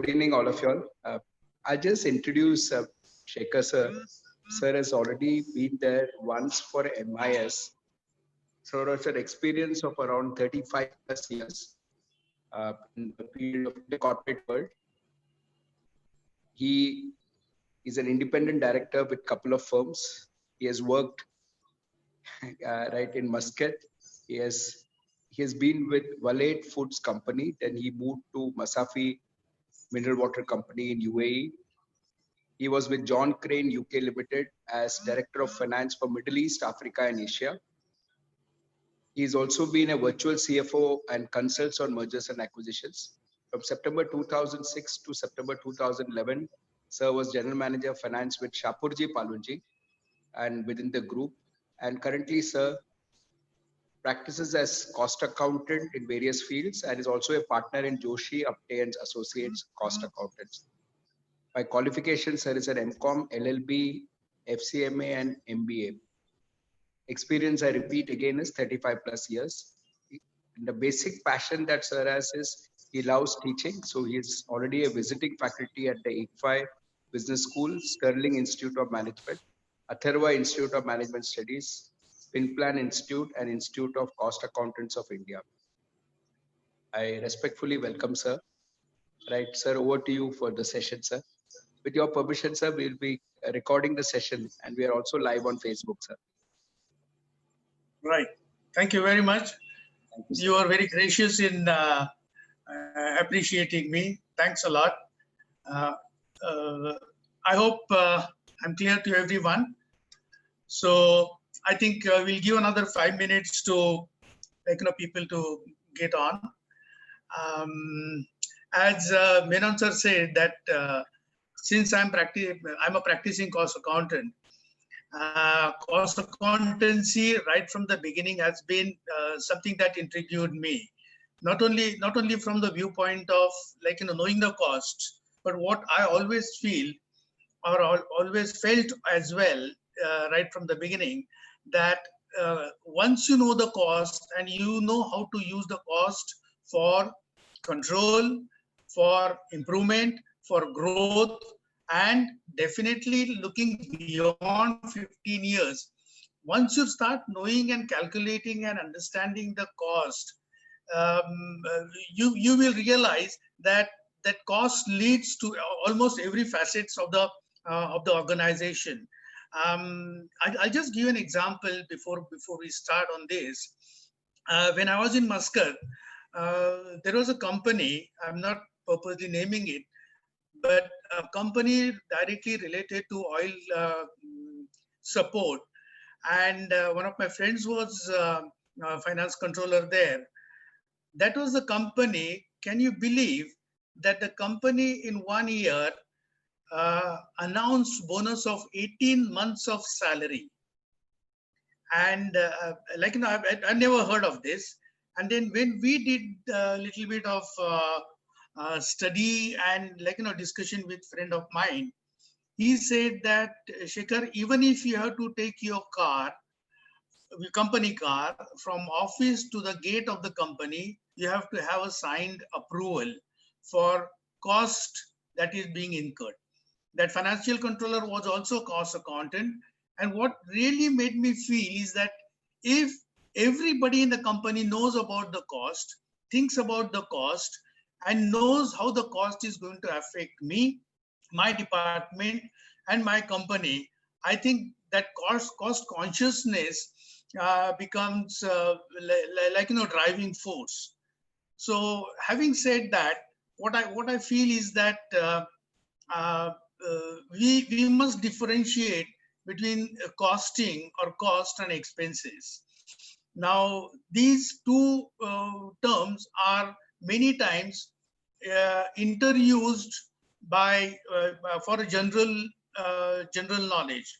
Good evening, all of y'all. I'll just introduce Shekhar sir. Sir has already been there once for MIS. So it's an experience of around 35 plus years in the field of the corporate world. He is an independent director with a couple of firms. He has worked right in Muscat. He has been with Valade Foods Company. Then he moved to Masafi Mineral Water Company in UAE. He was with John Crane UK Limited as Director of Finance for Middle East, Africa, and Asia. He's also been a virtual CFO and consults on mergers and acquisitions. From September 2006 to September 2011, Sir was General Manager of Finance with Shapurji Palunji and within the group. And currently, Sir practices as cost accountant in various fields and is also a partner in Joshi Apte and Associates Cost Accountants. By qualifications, Sir is an MCOM, LLB, FCMA, and MBA. Experience, I repeat again, is 35 plus years. And the basic passion that Sir has is he loves teaching. So he is already a visiting faculty at the ICFI Business School, Sterling Institute of Management, Atharva Institute of Management Studies, FinPlan Institute, and Institute of Cost Accountants of India. I respectfully welcome Sir. Right, Sir, over to you for the session, Sir. With your permission, sir, we'll be recording the session and we are also live on Facebook, sir. Right. Thank you very much. You are very gracious in appreciating me. Thanks a lot. I hope I'm clear to everyone. So I think we'll give another 5 minutes to people to get on. As Menon sir said that since I'm a practicing cost accountant. Cost accountancy right from the beginning has been something that intrigued me. Not only from the viewpoint of knowing the cost, but what I always feel or always felt as well right from the beginning that once you know the cost and you know how to use the cost for control, for improvement, for growth, and definitely looking beyond 15 years, once you start knowing and calculating and understanding the cost, you will realize that cost leads to almost every facets of the organization. I'll just give an example before we start on this. When I was in Muscat, there was a company, I'm not purposely naming it, but a company directly related to oil support. And one of my friends was a finance controller there. That was the company. Can you believe that the company in 1 year announced bonus of 18 months of salary? And I never heard of this. And then when we did a little bit of study and discussion with friend of mine, he said that Shekhar, even if you have to take your car, your company car, from office to the gate of the company, you have to have a signed approval for cost that is being incurred. That financial controller was also cost accountant. And what really made me feel is that if everybody in the company knows about the cost, thinks about the cost, and knows how the cost is going to affect me, my department, and my company, I think that cost consciousness becomes driving force. So having said that, what I feel is that we must differentiate between costing or cost and expenses. Now, these two terms are many times interused for a general knowledge.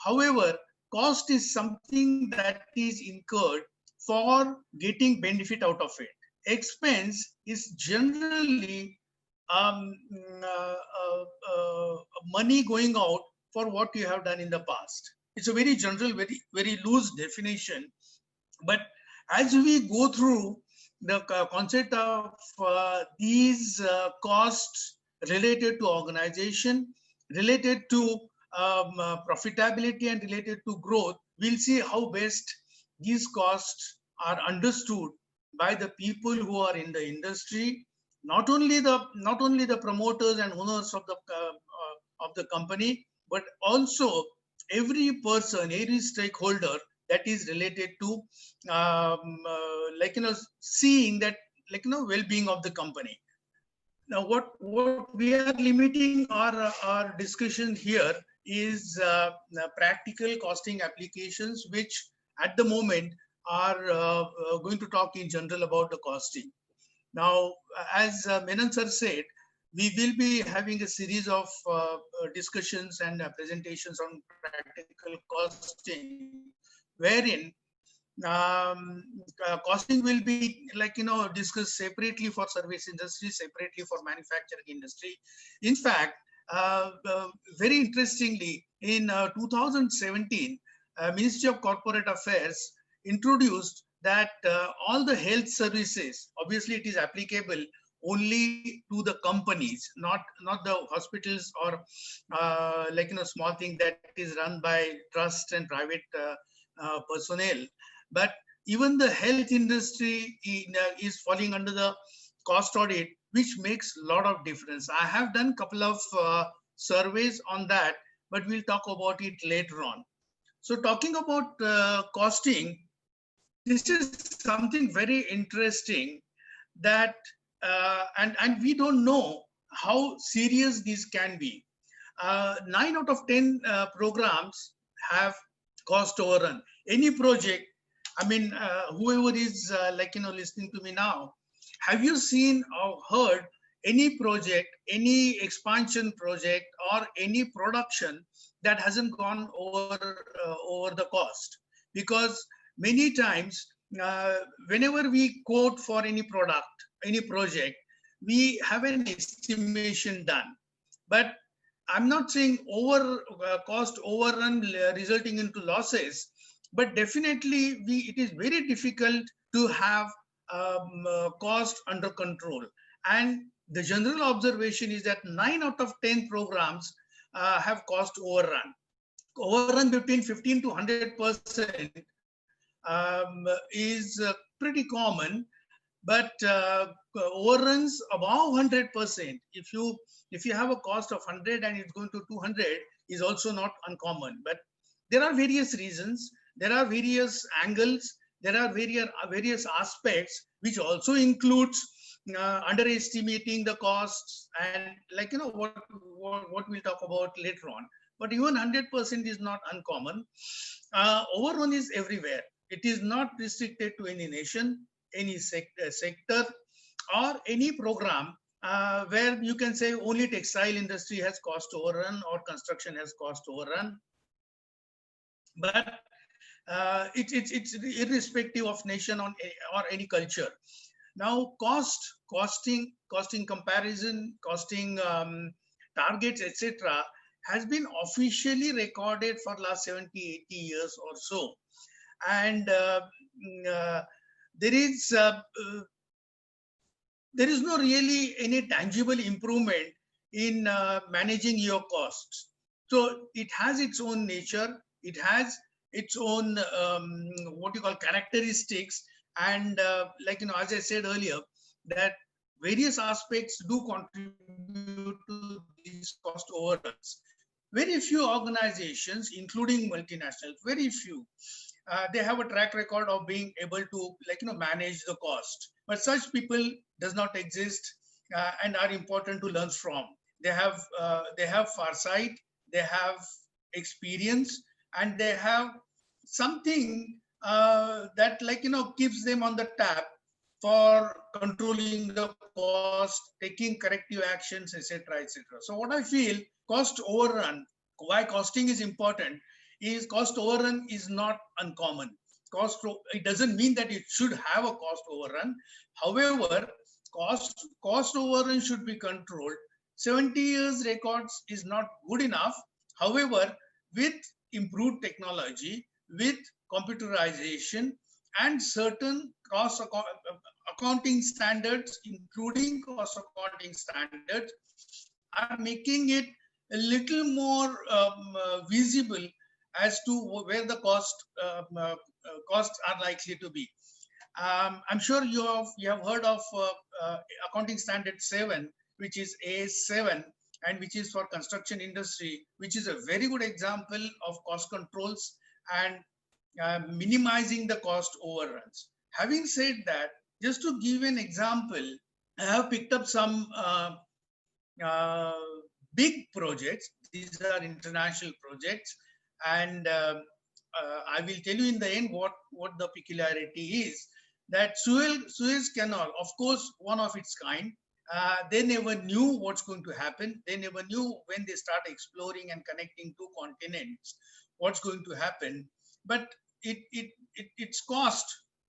However, cost is something that is incurred for getting benefit out of it. Expense is generally money going out for what you have done in the past. It's a very general, very loose definition. But as we go through the concept of these costs related to organization, related to profitability, and related to growth, we'll see how best these costs are understood by the people who are in the industry, not only the promoters and owners of the company, but also every person, every stakeholder that is related to seeing that well-being of the company. Now, what we are limiting our discussion here is practical costing applications, which at the moment are going to talk in general about the costing. Now, as Menon sir said, we will be having a series of discussions and presentations on practical costing, wherein costing will be discussed separately for service industry, separately for manufacturing industry. In fact, very interestingly, in 2017, Ministry of Corporate Affairs introduced that all the health services, obviously it is applicable only to the companies, not the hospitals or small thing that is run by trust and private personnel. But even the health industry is falling under the cost audit, which makes a lot of difference. I have done a couple of surveys on that, but we'll talk about it later on. So talking about costing, this is something very interesting that, and we don't know how serious this can be. 9 out of 10 programs have cost overrun. Any project, I mean, whoever is listening to me now, have you seen or heard any project, any expansion project, or any production that hasn't gone over the cost? Because many times, whenever we quote for any product, any project, we have an estimation done. But I'm not saying cost overrun resulting into losses, but definitely it is very difficult to have cost under control. And the general observation is that 9 out of 10 programs have cost overrun. Overrun between 15 to 100% is pretty common, but overruns above 100%, if you have a cost of 100 and it's going to 200, is also not uncommon. But there are various reasons, there are various angles, there are various aspects, which also includes underestimating the costs, and what we'll talk about later on. But even 100% is not uncommon. Overrun is everywhere. It is not restricted to any nation, any sector, or any program where you can say only textile industry has cost overrun or construction has cost overrun. But it's irrespective of nation or any culture. Now, costing comparison, costing targets, etc., has been officially recorded for last 70, 80 years or so. And there is no really any tangible improvement in managing your costs. So it has its own nature. It has its own what you call characteristics. And as I said earlier, that various aspects do contribute to these cost overruns. Very few organizations, including multinationals, very few, they have a track record of being able to manage the cost. But such people does not exist and are important to learn from. They have foresight, they have experience, and they have something that keeps them on the tap for controlling the cost, taking corrective actions, etc., etc. So what I feel, cost overrun, why costing is important, is cost overrun is not uncommon. It doesn't mean that it should have a cost overrun. However, cost overrun should be controlled. 70 years records is not good enough. However, with improved technology, with computerization, and certain cost accounting standards, including cost accounting standards, are making it a little more visible as to where the costs are likely to be. I'm sure you have heard of Accounting Standard 7, which is AS7, and which is for construction industry, which is a very good example of cost controls and minimizing the cost overruns. Having said that, just to give an example, I have picked up some big projects. These are international projects, and I will tell you in the end what the peculiarity is. That Suez Canal, of course, one of its kind. They never knew what's going to happen. They never knew when they start exploring and connecting two continents, what's going to happen. But its cost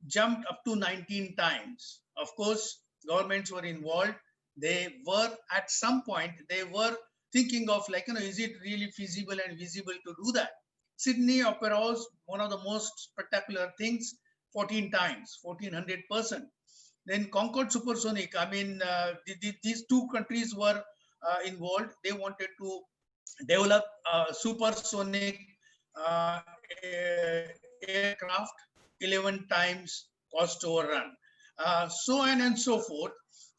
jumped up to 19 times. Of course, governments were involved. They were at some point, they were thinking of like, is it really feasible and visible to do that? Sydney Opera House, one of the most spectacular things, 14 times, 1400%. Then Concorde Supersonic, I mean, these two countries were involved. They wanted to develop supersonic aircraft, 11 times cost overrun. So on and so forth.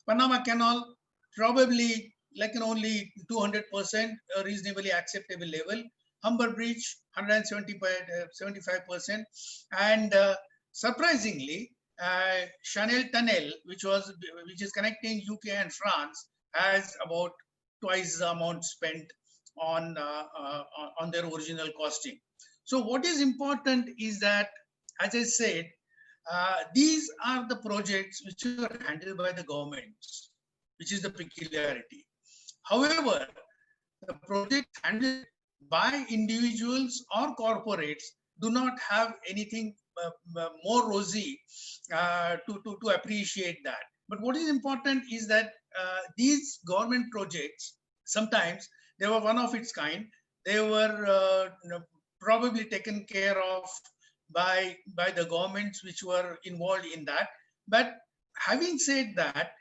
Panama Canal, probably like an only 200%, a reasonably acceptable level. Humber Bridge, 175%. And surprisingly, Chanel Tunnel, which is connecting UK and France, has about twice the amount spent on their original costing. So what is important is that, as I said, these are the projects which are handled by the governments, which is the peculiarity. However, the projects handled by individuals or corporates do not have anything more rosy to appreciate that. But what is important is that these government projects, sometimes they were one of its kind. They were probably taken care of by the governments which were involved in that. But having said that,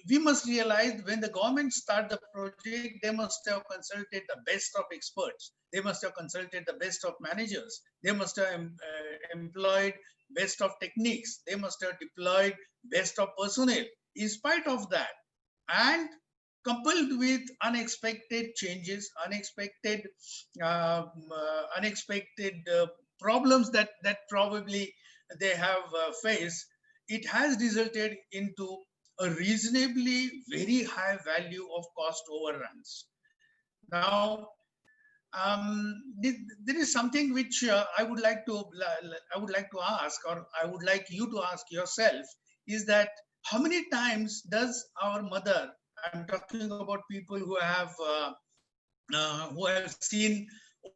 we must realize when the government start the project, they must have consulted the best of experts. They must have consulted the best of managers. They must have employed best of techniques. They must have deployed best of personnel. In spite of that, and coupled with unexpected changes, unexpected problems that probably they have faced, it has resulted into a reasonably very high value of cost overruns. Now, there is something which I would like to ask, or I would like you to ask yourself, is that how many times does our mother, I'm talking about people who have seen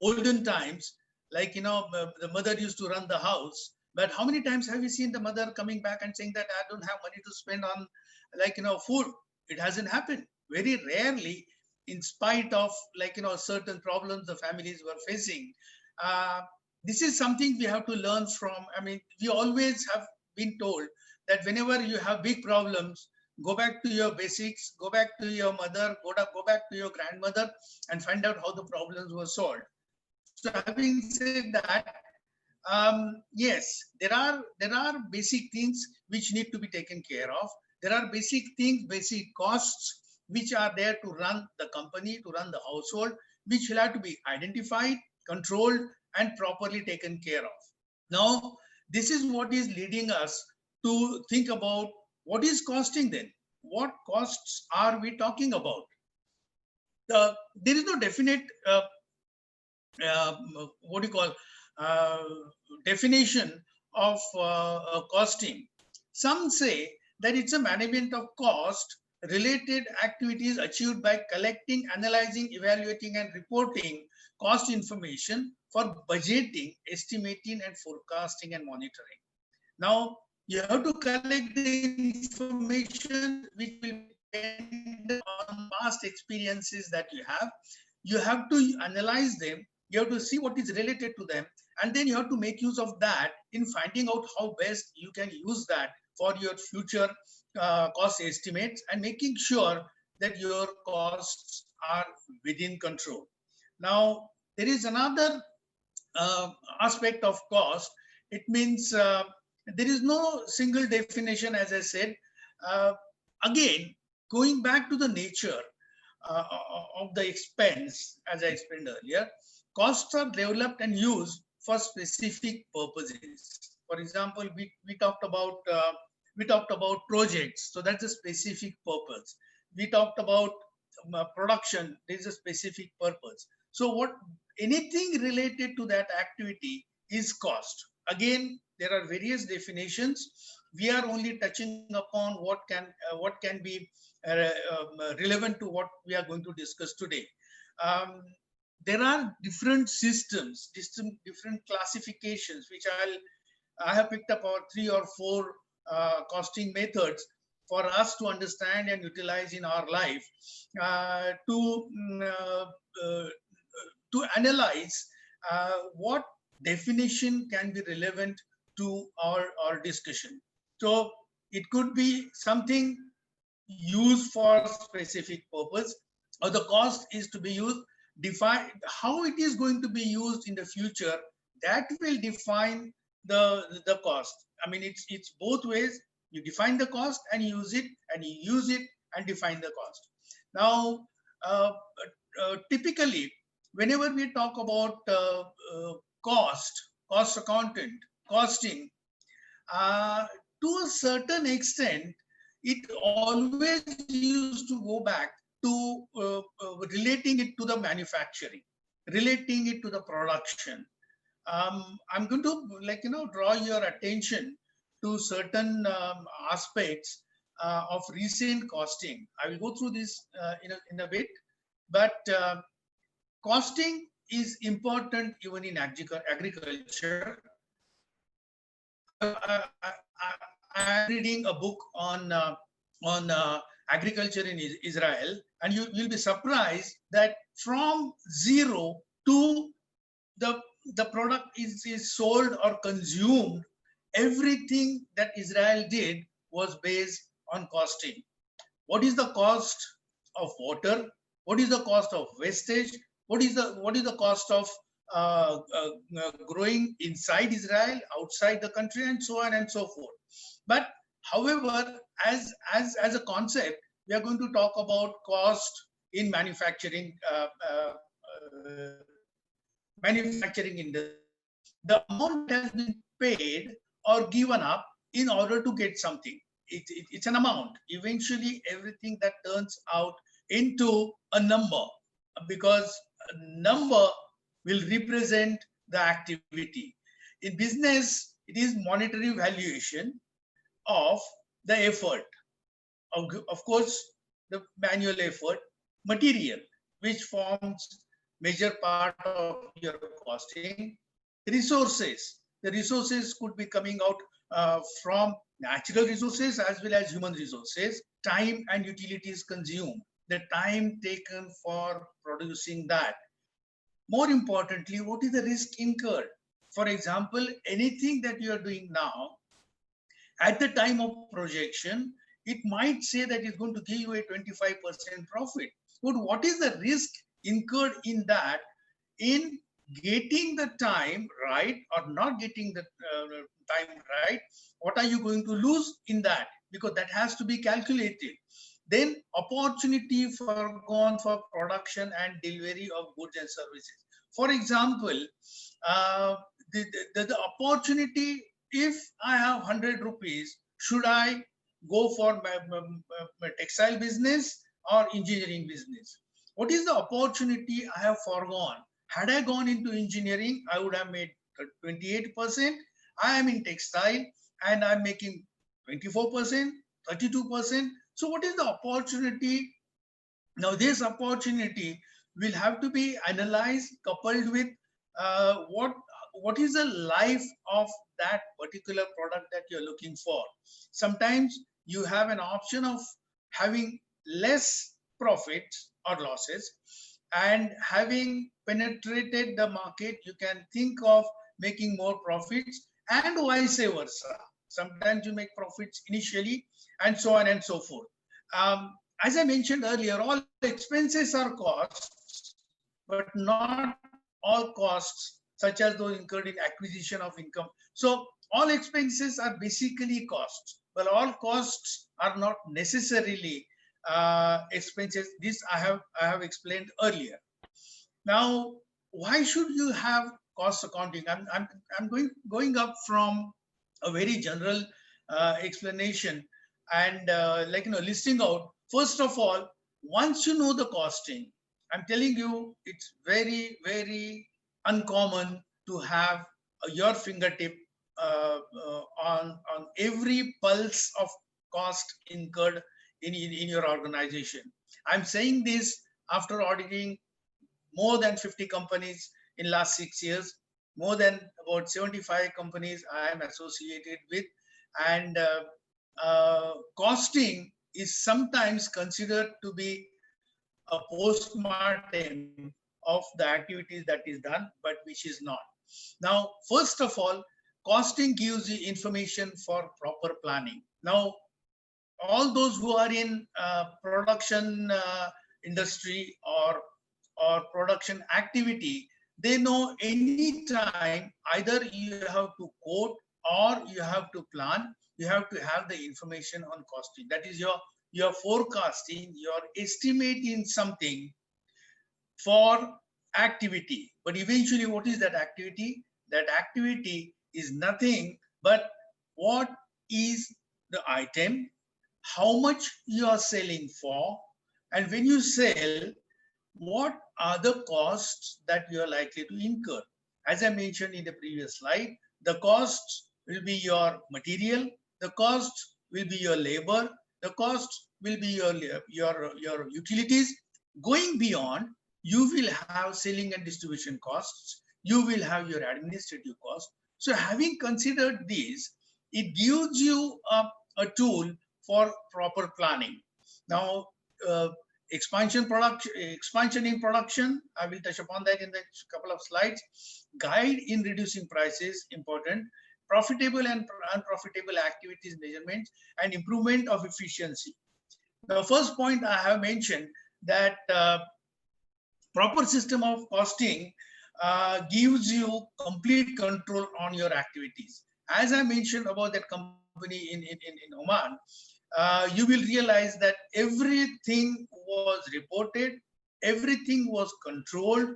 olden times, like, the mother used to run the house, but how many times have you seen the mother coming back and saying that I don't have money to spend on, food? It hasn't happened. Very rarely, in spite of, certain problems the families were facing. This is something we have to learn from. I mean, we always have been told that whenever you have big problems, go back to your basics, go back to your mother, go back to your grandmother, and find out how the problems were solved. So having said that, yes, there are basic things which need to be taken care of. There are basic things, basic costs which are there to run the company, to run the household, which will have to be identified, controlled, and properly taken care of. Now, this is what is leading us to think about what is costing then. What costs are we talking about? There is no definite definition of costing. Some say that it's a management of cost related activities achieved by collecting, analyzing, evaluating, and reporting cost information for budgeting, estimating, and forecasting and monitoring. Now, you have to collect the information which will depend on past experiences that you have. You have to analyze them. You have to see what is related to them. And then you have to make use of that in finding out how best you can use that for your future cost estimates, and making sure that your costs are within control. Now, there is another aspect of cost. It means there is no single definition, as I said. Again, going back to the nature of the expense, as I explained earlier, costs are developed and used for specific purposes. For example, we talked about projects, so that's a specific purpose. We talked about production, there is a specific purpose. So what anything related to that activity is cost. Again, there are various definitions. We are only touching upon what can be relevant to what we are going to discuss today. There are different systems, different classifications, which I have picked up about 3 or 4 costing methods for us to understand and utilize in our life to analyze what definition can be relevant to our discussion. So it could be something used for specific purpose, or the cost is to be used, define how it is going to be used in the future. That will define the cost. I mean, it's both ways. You define the cost and use it, and you use it and define the cost. Now, typically, whenever we talk about cost accountant, costing, to a certain extent, it always used to go back to relating it to the manufacturing, relating it to the production. I'm going to draw your attention to certain aspects of recent costing. I will go through this in a bit, but costing is important even in agriculture. I'm reading a book on agriculture in Israel, and you'll be surprised that from zero to the product is sold or consumed, everything that Israel did was based on costing. What is the cost of water? What is the cost of wastage? What is the cost of growing inside Israel, outside the country, and so on and so forth. But however, as a concept, we are going to talk about cost in manufacturing industry. The amount has been paid or given up in order to get something. It's an amount. Eventually, everything that turns out into a number, because a number will represent the activity. In business, it is monetary valuation of the effort. Of course, the manual effort, material, which forms major part of your costing. Resources. The resources could be coming out from natural resources as well as human resources. Time and utilities consumed. The time taken for producing that. More importantly, what is the risk incurred? For example, anything that you are doing now, at the time of projection, it might say that it's going to give you a 25% profit. But what is the risk incurred in that, in getting the time right or not getting the time right? What are you going to lose in that? Because that has to be calculated. Then opportunity forgone for production and delivery of goods and services. For example, the opportunity, if I have 100 rupees, should I go for my textile business or engineering business? What is the opportunity I have forgone? Had I gone into engineering, I would have made 28%. I am in textile and I'm making 24%, 32%. So what is the opportunity? Now this opportunity will have to be analyzed, coupled with what is the life of that particular product that you're looking for. Sometimes you have an option of having less profits or losses, and having penetrated the market, you can think of making more profits, and vice versa. Sometimes you make profits initially, and so on and so forth. as I mentioned earlier, all expenses are costs, but not all costs, such as those incurred in acquisition of income. So all expenses are basically costs, but all costs are not necessarily expenses. This I have explained earlier. Now, why should you have cost accounting? I'm going up from a very general explanation and listing out. First of all, once you know the costing, I'm telling you, it's very, very uncommon to have your fingertip on every pulse of cost incurred in your organization. I'm saying this after auditing more than 50 companies in last 6 years, more than about 75 companies I am associated with. And costing is sometimes considered to be a post-mortem of the activities that is done, but which is not. Now, first of all, costing gives you information for proper planning. Now, all those who are in production industry or production activity, they know any time either you have to quote or you have to plan, you have to have the information on costing. That is your forecasting, your estimating something for activity. But eventually, what is that activity? That activity is nothing but what is the item, how much you are selling for, and when you sell, what are the costs that you are likely to incur. As I mentioned in the previous slide, the costs will be your material, the cost will be your labor, the cost will be your utilities. Going beyond, you will have selling and distribution costs, you will have your administrative costs. So having considered this, it gives you a tool for proper planning. Now, expansion in production, I will touch upon that in the couple of slides. Guide in reducing prices, important. Profitable and unprofitable activities measurements and improvement of efficiency. The first point I have mentioned that proper system of costing gives you complete control on your activities. As I mentioned about that company in Oman, you will realize that everything was reported, everything was controlled,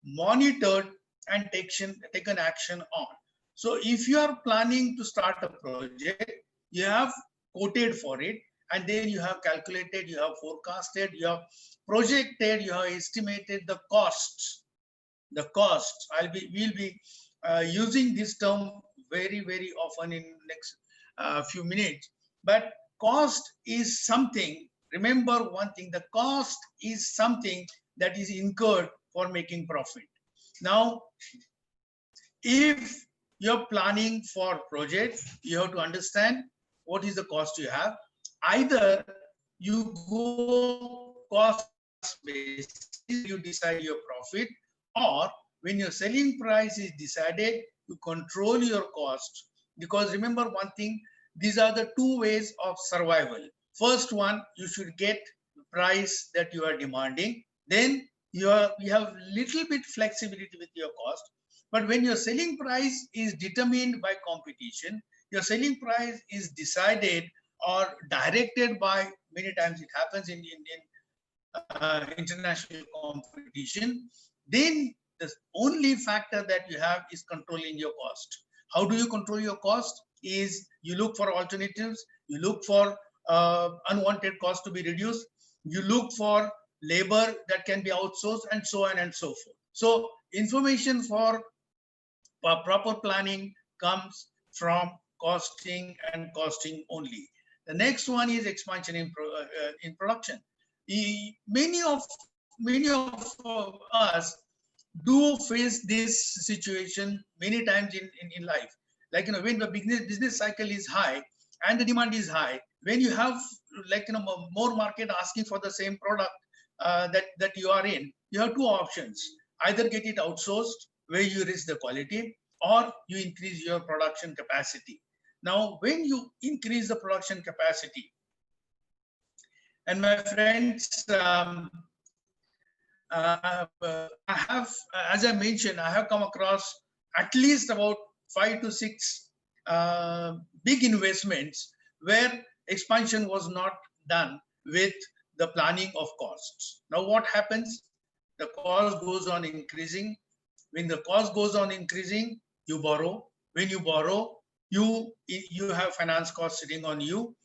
monitored, and taken action on. So if you are planning to start a project, you have quoted for it, and then you have calculated, you have forecasted, you have projected, you have estimated the costs. The costs, we'll be using this term very, very often in next few minutes. But cost is something, remember one thing, the cost is something that is incurred for making profit. Now, if you're planning for project, you have to understand what is the cost you have. Either you go cost basis, you decide your profit, or when your selling price is decided, you control your cost. Because remember one thing, these are the two ways of survival. First one, you should get the price that you are demanding. Then you have little bit flexibility with your cost. But when your selling price is determined by competition, your selling price is decided or directed by, many times it happens in international competition, then the only factor that you have is controlling your cost. How do you control your cost? Is you look for alternatives, you look for unwanted cost to be reduced, you look for labor that can be outsourced, and so on and so forth. So information for proper planning comes from costing and costing only. The next one is expansion in production. Many of us do face this situation many times in life. Like, when the business cycle is high and the demand is high, when you have more market asking for the same product that you are in, you have two options. Either get it outsourced, where you risk the quality, or you increase your production capacity. Now, when you increase the production capacity, And my friends, I have, as I mentioned, I have come across at least about 5 to 6 big investments where expansion was not done with the planning of costs. Now, what happens? The cost goes on increasing. When the cost goes on increasing, you borrow. When you borrow, you have finance costs sitting on you.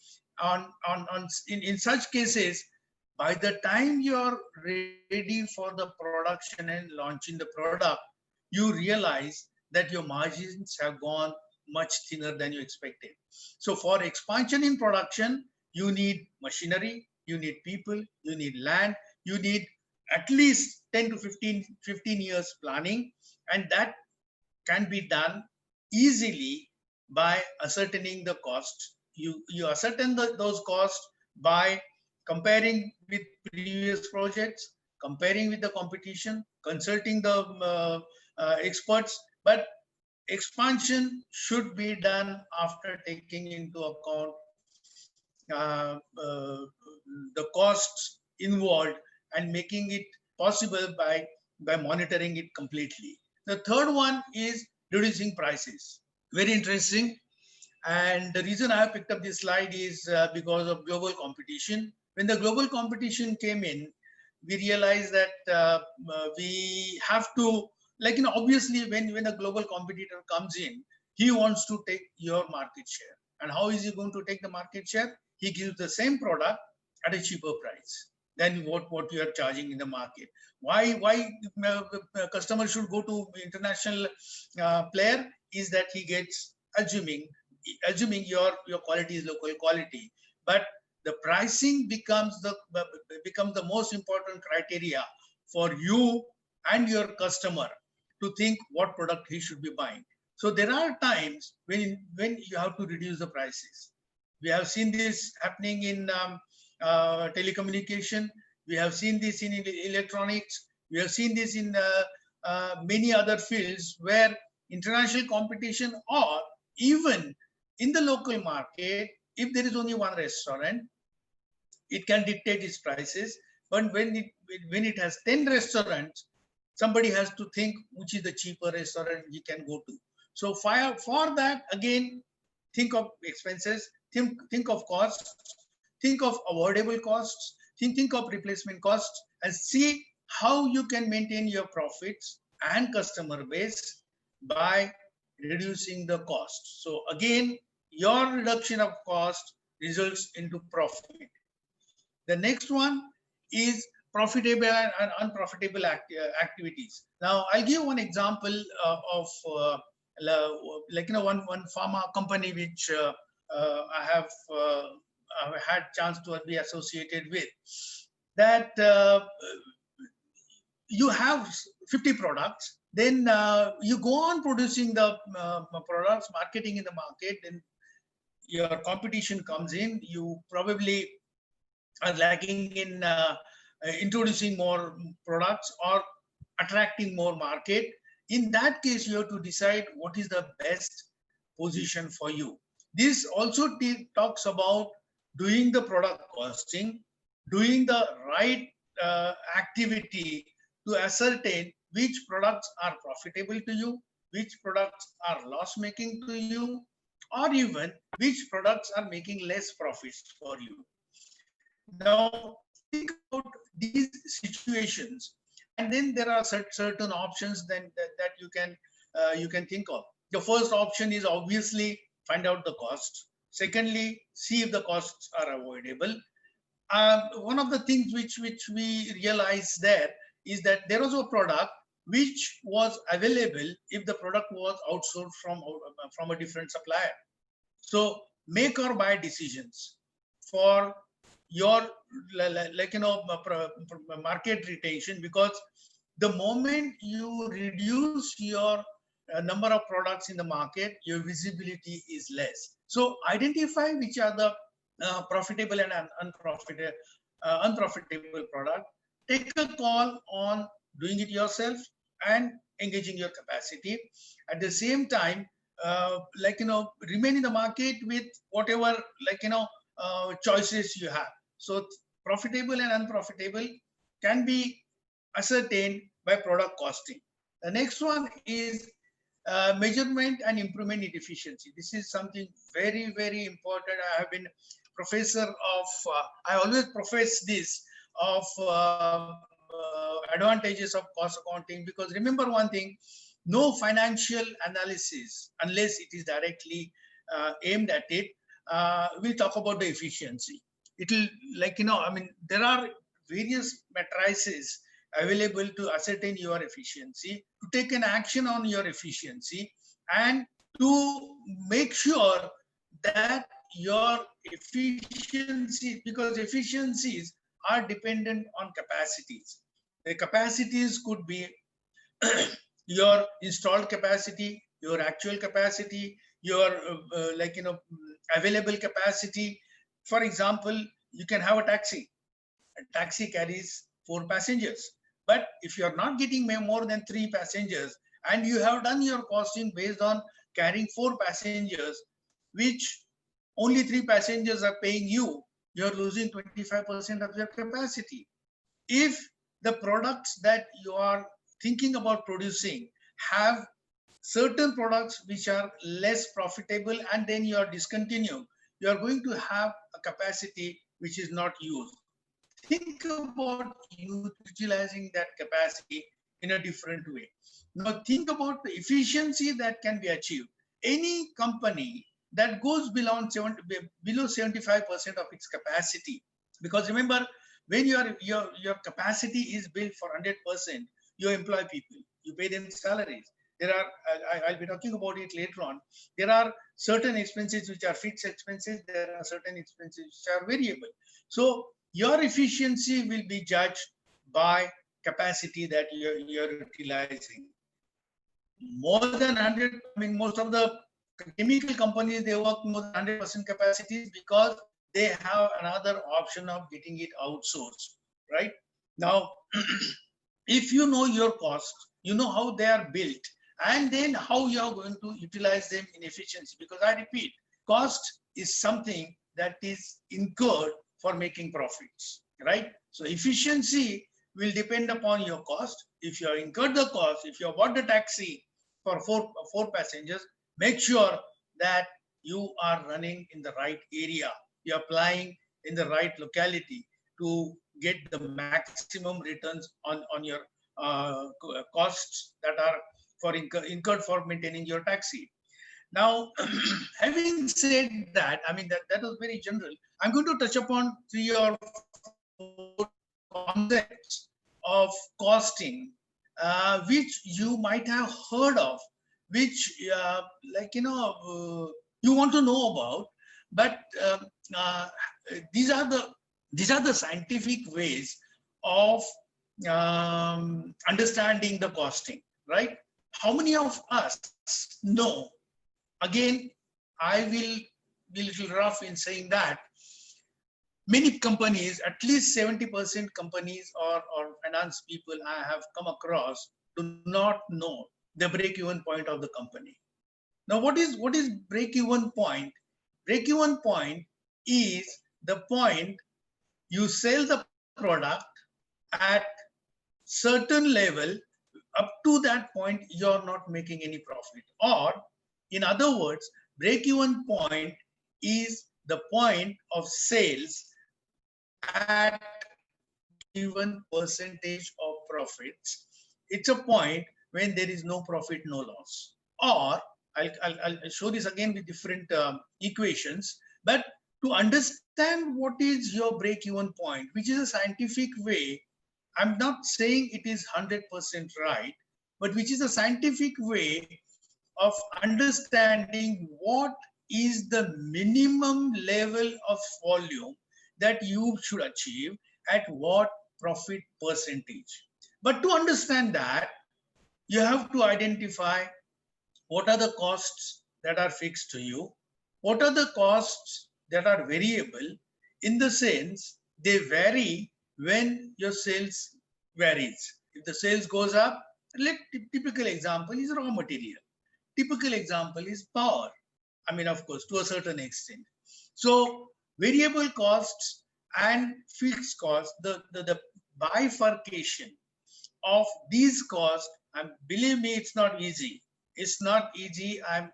In such cases, by the time you're ready for the production and launching the product, you realize that your margins have gone much thinner than you expected. So for expansion in production, you need machinery, you need people, you need land, you need at least 10 to 15 years planning, and that can be done easily by ascertaining the costs. You ascertain those costs by comparing with previous projects, comparing with the competition, consulting the experts. But expansion should be done after taking into account uh, uh, the costs involved and making it possible by monitoring it completely. The third one is reducing prices. Very interesting. And the reason I have picked up this slide is because of global competition. When the global competition came in, we realized that we have to, obviously when a global competitor comes in, he wants to take your market share. And how is he going to take the market share? He gives the same product at a cheaper price than what you are charging in the market. Why customer should go to international player is that he gets assuming your quality is local quality, but the pricing becomes the most important criteria for you and your customer to think what product he should be buying. So there are times when you have to reduce the prices. We have seen this happening in telecommunication. We have seen this in electronics. We have seen this in many other fields where international competition, or even in the local market, if there is only one restaurant, it can dictate its prices. But when it has 10 restaurants, somebody has to think which is the cheaper restaurant he can go to. So for that, again, think of expenses, think of costs, think of avoidable costs, think of replacement costs, and see how you can maintain your profits and customer base by reducing the cost. So again, your reduction of cost results into profit. The next one is profitable and unprofitable activities. Now, I'll give one example of one pharma company which I have had chance to be associated with. That you have 50 products, then you go on producing the products, marketing in the market, then your competition comes in, you probably are lagging in introducing more products or attracting more market. In that case, you have to decide what is the best position for you. This also talks about doing the product costing, doing the right activity to ascertain which products are profitable to you, which products are loss-making to you, or even which products are making less profits for you. Now, think about these situations, and then there are certain options that you can think of. The first option is obviously find out the cost. Secondly, see if the costs are avoidable. One of the things which we realized there is that there was a product which was available if the product was outsourced from a different supplier. So make or buy decisions for your market retention, because the moment you reduce your number of products in the market, your visibility is less. So identify which are the profitable and unprofitable product. Take a call on doing it yourself and engaging your capacity. At the same time, remain in the market with whatever choices you have. So profitable and unprofitable can be ascertained by product costing. The next one is measurement and improvement in efficiency. This is something very, very important. I have been professor of, I always profess this, of advantages of cost accounting, because remember one thing, no financial analysis, unless it is directly aimed at it, we talk about the efficiency. It will, like, I mean, there are various matrices available to ascertain your efficiency, to take an action on your efficiency, and to make sure that your efficiency, because efficiencies are dependent on capacities. The capacities could be your installed capacity, your actual capacity, your available capacity. For example, you can have a taxi. A taxi carries 4 passengers. But if you're not getting more than 3 passengers, and you have done your costing based on carrying 4 passengers, which only 3 passengers are paying you, you're losing 25% of your capacity. If the products that you are thinking about producing have certain products which are less profitable, and then you are discontinuing, you are going to have a capacity which is not used. Think about utilizing that capacity in a different way. Now think about the efficiency that can be achieved. Any company that goes below 75% of its capacity, because remember, when your capacity is built for 100%, you employ people, you pay them salaries. There are, I'll be talking about it later on, there are certain expenses which are fixed expenses, there are certain expenses which are variable. So your efficiency will be judged by capacity that you're utilizing. More than 100, I mean, most of the chemical companies, they work more than 100% capacities because they have another option of getting it outsourced, right? Now, if you know your costs, you know how they are built, and then how you are going to utilize them in efficiency. Because I repeat, cost is something that is incurred for making profits, right? So efficiency will depend upon your cost. If you have incurred the cost, if you have bought the taxi for four passengers, make sure that you are running in the right area. You're applying in the right locality to get the maximum returns on your costs that are incurred for maintaining your taxi. Now, having said that, I mean, that was very general. I'm going to touch upon 3 or 4 concepts of costing, which you might have heard of, which you want to know about, but these are the scientific ways of understanding the costing, right? How many of us know? Again, I will be a little rough in saying that many companies, at least 70% companies or finance people I have come across, do not know the break-even point of the company. Now, what is break-even point? Break-even point is the point you sell the product at certain level. Up to that point, you're not making any profit. Or, in other words, break-even point is the point of sales at given percentage of profits. It's a point when there is no profit, no loss. Or I'll show this again with different equations. But to understand what is your break-even point, which is a scientific way, I'm not saying it is 100% right, but which is a scientific way of understanding what is the minimum level of volume that you should achieve at what profit percentage. But to understand that, you have to identify what are the costs that are fixed to you, what are the costs that are variable, in the sense they vary when your sales varies. If the sales goes up, typical example is raw material. Typical example is power. I mean, of course, to a certain extent. So variable costs and fixed costs, the bifurcation of these costs, and believe me, it's not easy. It's not easy. I'm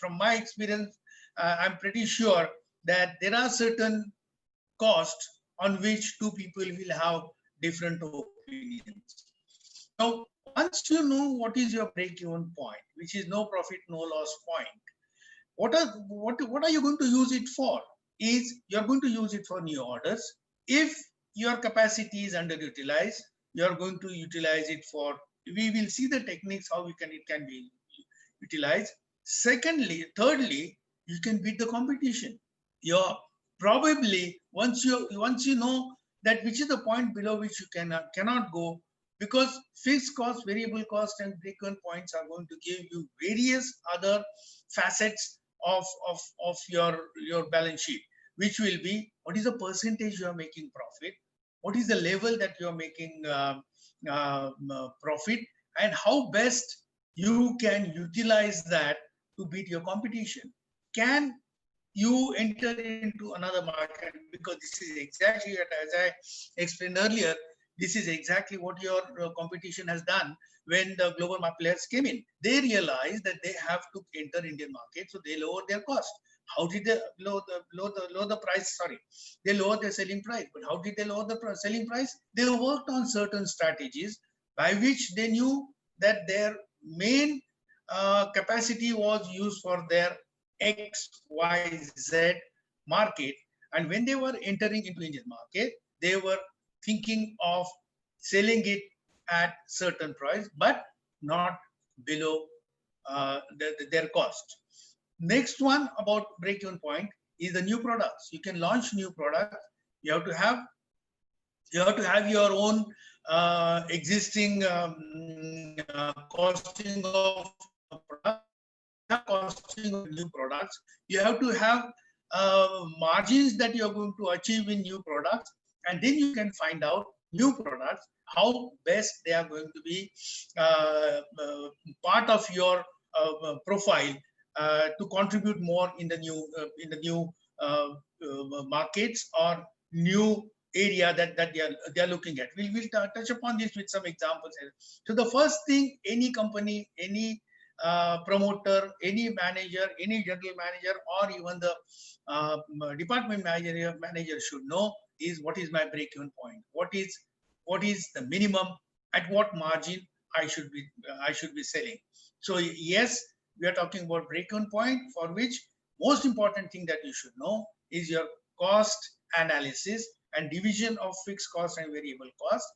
from my experience, I'm pretty sure that there are certain costs on which two people will have different opinions. Now, once you know what is your break-even point, which is no profit, no loss point, what are you going to use it for? Is you're going to use it for new orders. If your capacity is underutilized, you're going to utilize it for, we will see the techniques how it can be utilized. Secondly, thirdly, you can beat the competition. You're probably, once you know that which is the point below which you cannot go, because fixed cost, variable cost, and break-even points are going to give you various other facets of your balance sheet, which will be what is the percentage you are making profit, what is the level that you are making profit, and how best you can utilize that to beat your competition. Can you enter into another market? Because this is exactly what, as I explained earlier, this is exactly what your competition has done when the global players came in. They realized that they have to enter Indian market, so they lowered their cost. How did they lower the price? Sorry, they lowered their selling price. But how did they lower the selling price? They worked on certain strategies by which they knew that their main capacity was used for their XYZ market. And when they were entering into Indian market, they were thinking of selling it at certain price, but not below their cost. Next one about break-even point is the new products. You can launch new products. You have to have your own existing costing of product, costing of new products. You have to have margins that you are going to achieve in new products, and then you can find out new products, how best they are going to be part of your profile to contribute more in the new markets or new area that they are looking at. We'll touch upon this with some examples. So the first thing any company, any promoter, any manager, any general manager, or even the department manager should know is what is my break-even point. What is the minimum, at what margin I should be selling. So yes, we are talking about break-even point, for which most important thing that you should know is your cost analysis and division of fixed cost and variable cost,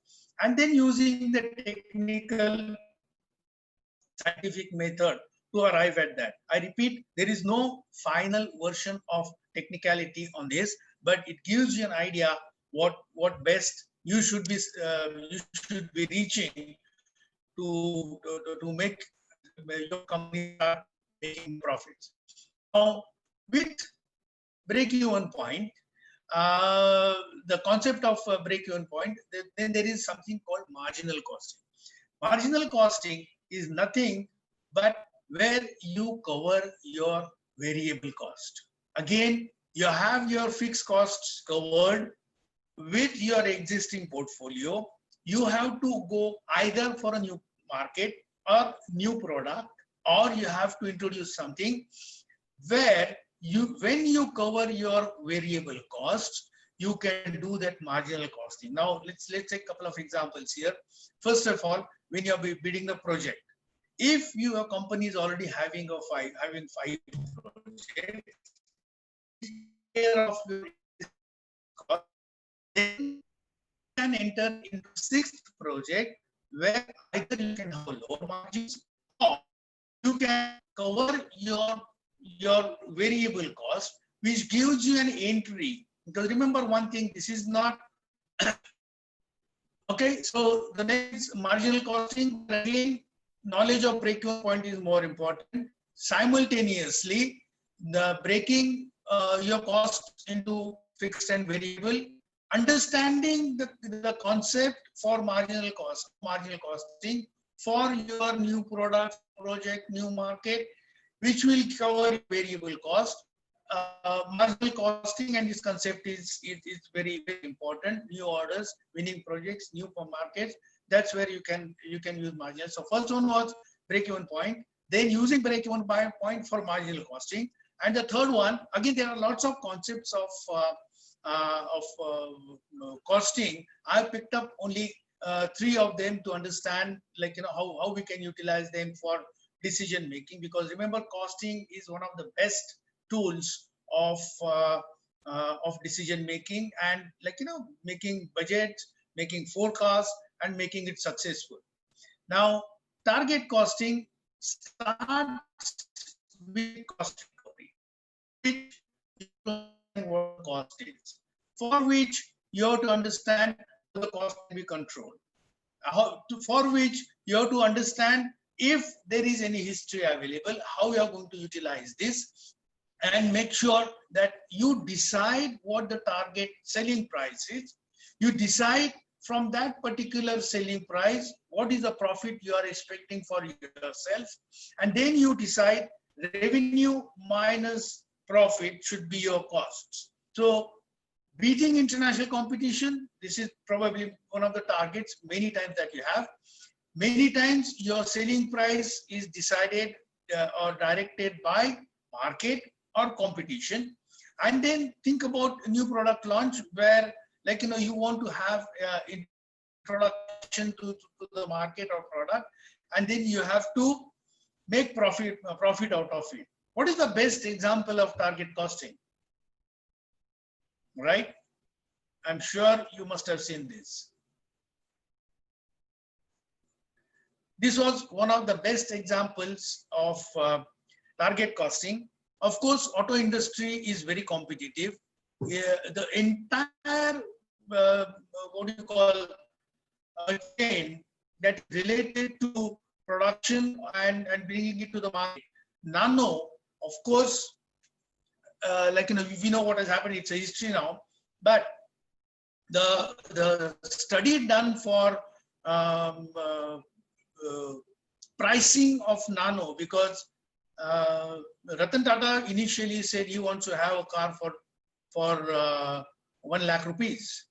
and then using the technical scientific method to arrive at that. I repeat, there is no final version of technicality on this, but it gives you an idea what best you should be reaching to make your company start making profits. Now, with break-even point, the concept of break-even point, then there is something called marginal costing. Marginal costing is nothing but where you cover your variable cost. Again, you have your fixed costs covered with your existing portfolio. You have to go either for a new market or new product, or you have to introduce something where when you cover your variable costs, you can do that marginal costing. Now let's take a couple of examples here. First of all, when you're bidding the project, if your company is already having five projects, of your cost, then you can enter into sixth project where either you can have lower margins or you can cover your variable cost, which gives you an entry. Because remember one thing, this is not okay. So the next marginal costing, again, knowledge of break-even point is more important. Simultaneously, the breaking your cost into fixed and variable, understanding the concept for marginal costing for your new product, project, new market, which will cover variable cost. marginal costing and this concept is very, very important. New orders, winning projects, new markets. That's where you can use marginal. So first one was break-even point. Then using break-even point for marginal costing. And the third one, again, there are lots of concepts of costing. I picked up only 3 of them to understand, like, how we can utilize them for decision making. Because remember, costing is one of the best tools of decision making, and making budgets, making forecasts, and making it successful. Now, target costing starts with cost recovery, which what cost is, for which you have to understand how the cost can be controlled, for which you have to understand if there is any history available, how you are going to utilize this, and make sure that you decide what the target selling price is. You decide from that particular selling price what is the profit you are expecting for yourself, and then you decide revenue minus profit should be your costs. So beating international competition, this is probably one of the targets many times that you have. Many times your selling price is decided or directed by market or competition. And then think about a new product launch where, you want to have introduction to the market or product, and then you have to make profit out of it. What is the best example of target costing? Right? I'm sure you must have seen this. This was one of the best examples of target costing. Of course, auto industry is very competitive. The entire, chain that is related to production and bringing it to the market. Nano, of course, we know what has happened. It's a history now. But the study done for pricing of Nano, because Ratan Tata initially said he wants to have a car for 1 lakh rupees.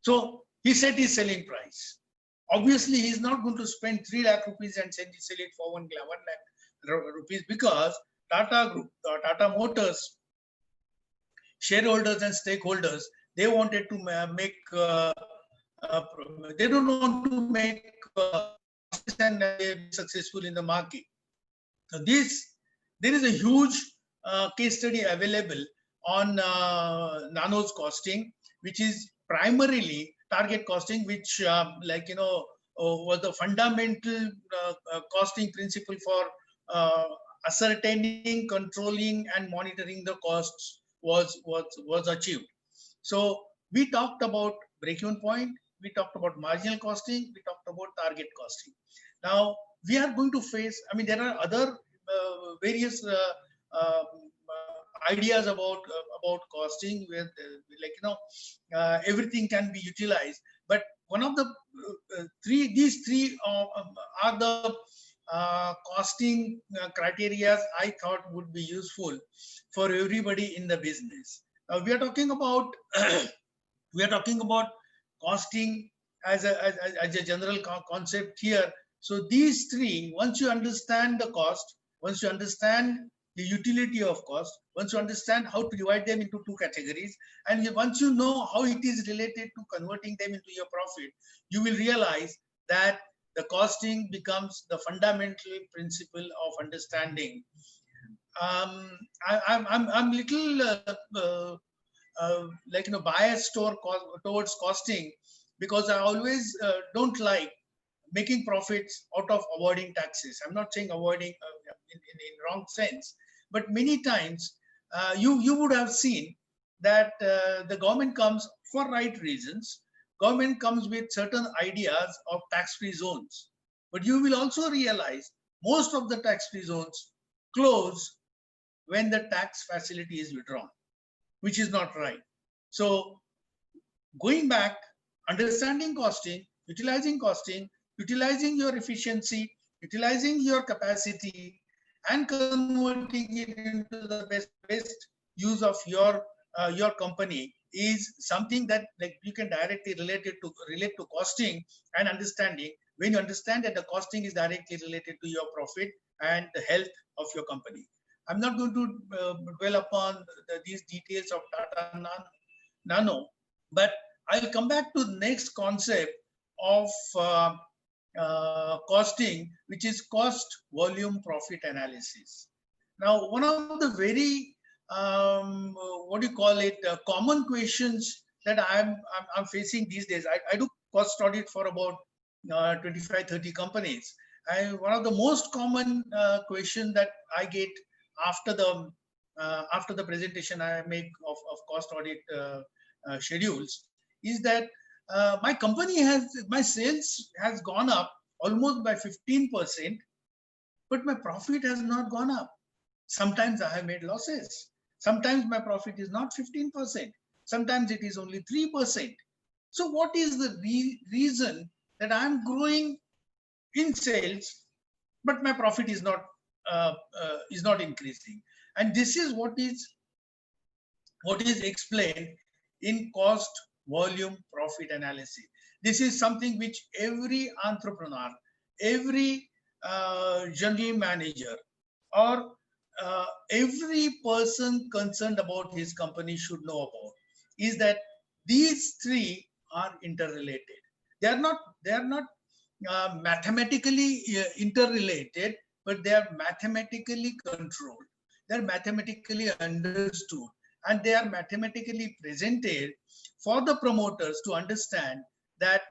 So he set his selling price. Obviously, he's not going to spend 3 lakh rupees and sell it for 1 lakh rupees, because Tata Group, Tata Motors, shareholders and stakeholders, they wanted to make, they don't want to make and be successful in the market. So there is a huge case study available on Nano's costing, which is primarily target costing, which was the fundamental costing principle for ascertaining, controlling, and monitoring the costs was achieved. So we talked about break-even point, we talked about marginal costing, we talked about target costing. Now we are going to face, there are other various ideas about costing, where everything can be utilized. But one of the these three are the costing criteria I thought would be useful for everybody in the business. Now we are talking about costing as a general concept here. So these three, once you understand the cost, once you understand the utility of cost, once you understand how to divide them into 2 categories, and once you know how it is related to converting them into your profit, you will realize that the costing becomes the fundamental principle of understanding. I'm little biased towards costing, because I always don't like making profits out of avoiding taxes. I'm not saying avoiding in wrong sense, but many times you would have seen that the government comes for right reasons. Government comes with certain ideas of tax-free zones, but you will also realize most of the tax-free zones close when the tax facility is withdrawn, which is not right. So going back, understanding costing, utilizing your efficiency, utilizing your capacity, and converting it into the best use of your company is something that like you can directly relate to costing and understanding. When you understand that the costing is directly related to your profit and the health of your company. I'm not going to dwell upon these details of Tata Nano, but I'll come back to the next concept of costing, which is cost volume profit analysis. Now, one of the very what do you call it, common questions that I'm facing these days. I do cost audit for about 25-30 companies. One of the most common question that I get after the presentation I make of cost audit schedules is that my sales has gone up almost by 15%, but my profit has not gone up. Sometimes I have made losses. Sometimes my profit is not 15%. Sometimes it is only 3%. So what is the reason that I'm growing in sales, but my profit is not increasing? And this is what is explained in cost volume profit analysis. This is something which every entrepreneur, every general manager, or every person concerned about his company should know about, is that these three are interrelated. They are not mathematically interrelated, but they are mathematically controlled. They are mathematically understood, and they are mathematically presented for the promoters to understand that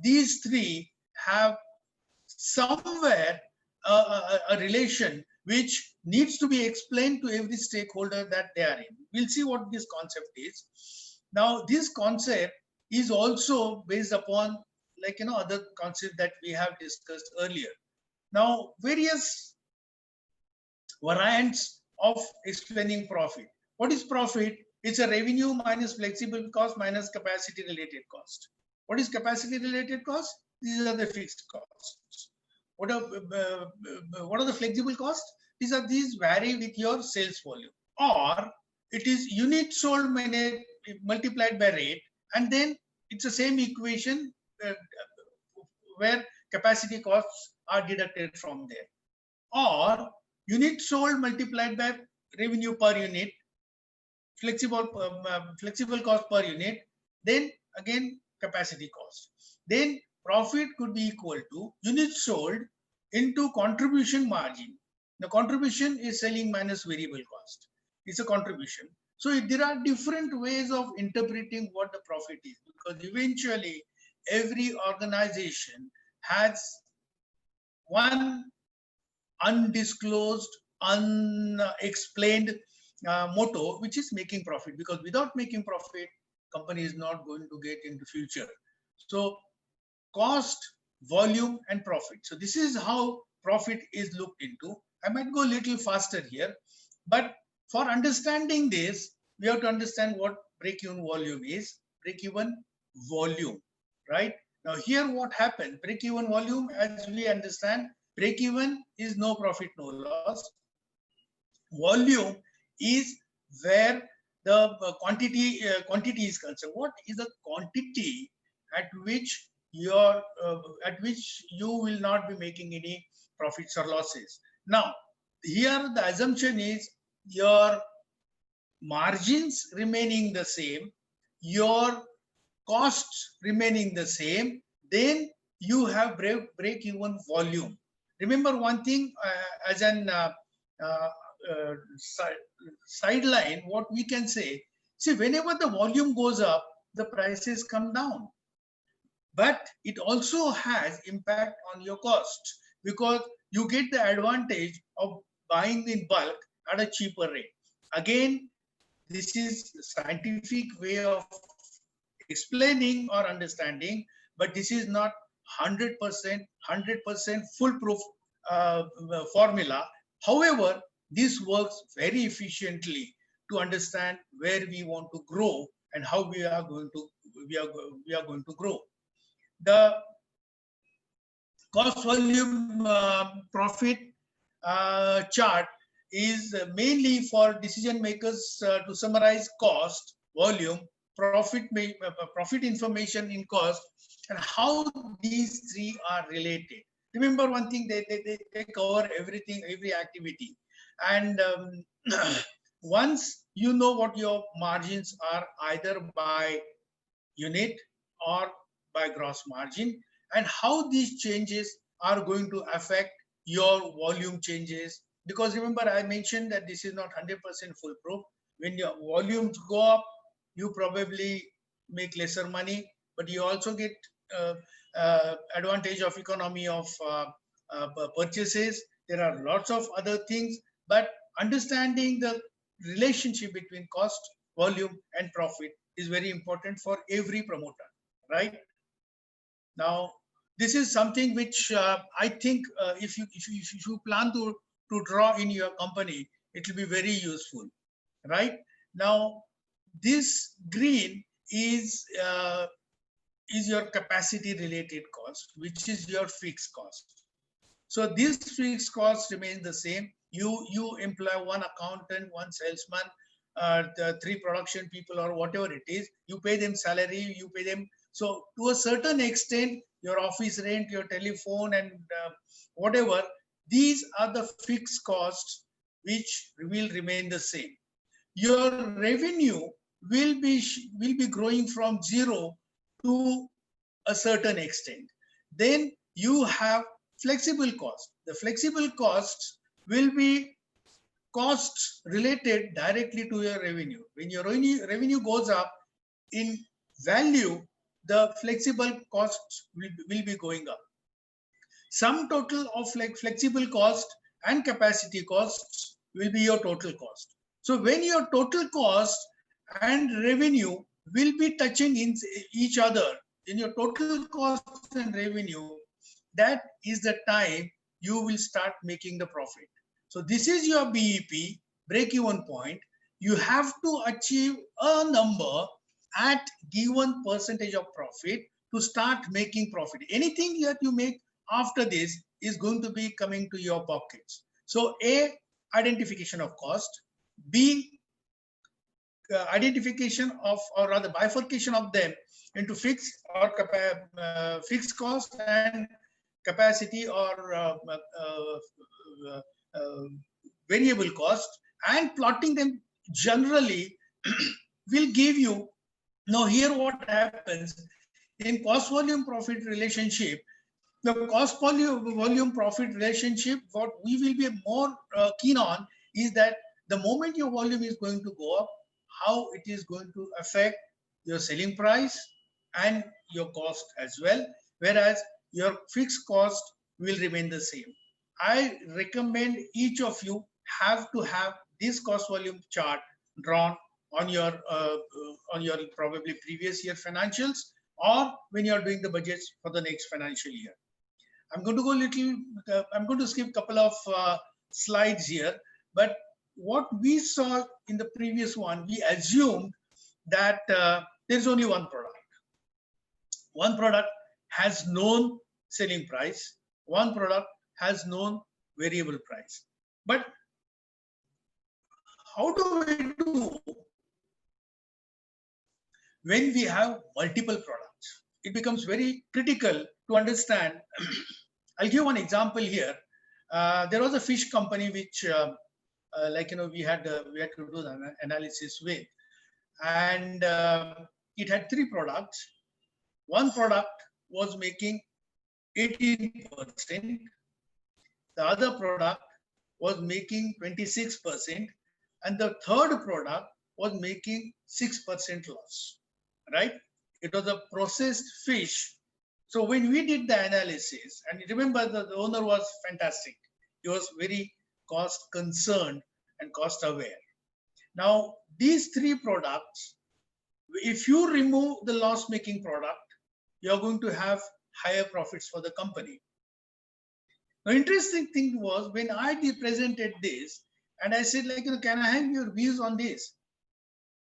these three have somewhere a relation which needs to be explained to every stakeholder that they are in. We'll see what this concept is. Now, this concept is also based upon other concepts that we have discussed earlier. Now, various variants of explaining profit. What is profit? It's a revenue minus flexible cost minus capacity related cost. What is capacity related cost? These are the fixed costs. What are the flexible costs? These vary with your sales volume. Or it is unit sold multiplied by rate, and then it's the same equation where capacity costs are deducted from there. Or unit sold multiplied by revenue per unit, flexible cost per unit, then again capacity cost. Then profit could be equal to units sold into contribution margin. The contribution is selling minus variable cost. It's a contribution. So there are different ways of interpreting what the profit is, because eventually every organization has one undisclosed, unexplained motto, which is making profit, because without making profit, company is not going to get into future. So cost, volume, and profit. So this is how profit is looked into. I might go a little faster here, but for understanding this, we have to understand what break-even volume is. Break-even volume, right? Now here what happened, break-even volume, as we understand, break-even is no profit, no loss. Volume is where the quantity is concerned. What is the quantity at which you will not be making any profits or losses? Now, here the assumption is your margins remaining the same, your costs remaining the same, then you have break-even volume. Remember one thing, as an sideline, what we can say, see, whenever the volume goes up, the prices come down. But it also has impact on your cost, because you get the advantage of buying in bulk at a cheaper rate. Again, this is a scientific way of explaining or understanding, but this is not 100% foolproof formula. However, this works very efficiently to understand where we want to grow and how we are going to grow. The cost volume profit chart is mainly for decision makers to summarize cost, volume, profit information in cost, and how these three are related. Remember one thing, they cover everything, every activity. And once you know what your margins are, either by unit or by gross margin, and how these changes are going to affect your volume changes. Because remember, I mentioned that this is not 100% foolproof. When your volumes go up, you probably make lesser money, but you also get advantage of economy of purchases. There are lots of other things, but understanding the relationship between cost, volume, and profit is very important for every promoter, right? Now, this is something which I think if you plan to draw in your company, it will be very useful, right? Now, this green is your capacity related cost, which is your fixed cost. So this fixed cost remains the same. You employ one accountant, one salesman, the three production people, or whatever it is. You pay them salary, you pay them. So to a certain extent, your office rent, your telephone, and whatever, these are the fixed costs which will remain the same. Your revenue will be growing from zero to a certain extent. Then you have flexible cost. The flexible costs will be costs related directly to your revenue. When your revenue goes up in value, the flexible costs will be going up. Sum total of flexible cost and capacity costs will be your total cost. So when your total cost and revenue will be touching in each other, in your total cost and revenue, that is the time you will start making the profit. So this is your BEP, break-even point. You have to achieve a number at given percentage of profit to start making profit. Anything that you make after this is going to be coming to your pockets. So A, identification of cost. B, identification of, or rather bifurcation of them into fixed or fixed cost and capacity or variable cost, and plotting them generally will give you. Now here what happens in cost volume profit relationship, the cost volume profit relationship, what we will be more keen on is that the moment your volume is going to go up, how it is going to affect your selling price and your cost as well, whereas your fixed cost will remain the same. I recommend each of you have to have this cost volume chart drawn on your probably previous year financials, or when you are doing the budgets for the next financial year. I'm going to go I'm going to skip a couple of slides here, but what we saw in the previous one, we assumed that there's only one product. One product has known selling price, one product has known variable price. But how do we do when we have multiple products? It becomes very critical to understand. I'll give one example here. There was a fish company which, we had to do the analysis with, and it had three products. One product was making 18%. The other product was making 26%, and the third product was making 6% loss, right? It was a processed fish. So when we did the analysis, and remember the owner was fantastic. He was very cost concerned and cost aware. Now, these three products, if you remove the loss-making product, you're going to have higher profits for the company. The interesting thing was when I presented this, and I said, can I have your views on this?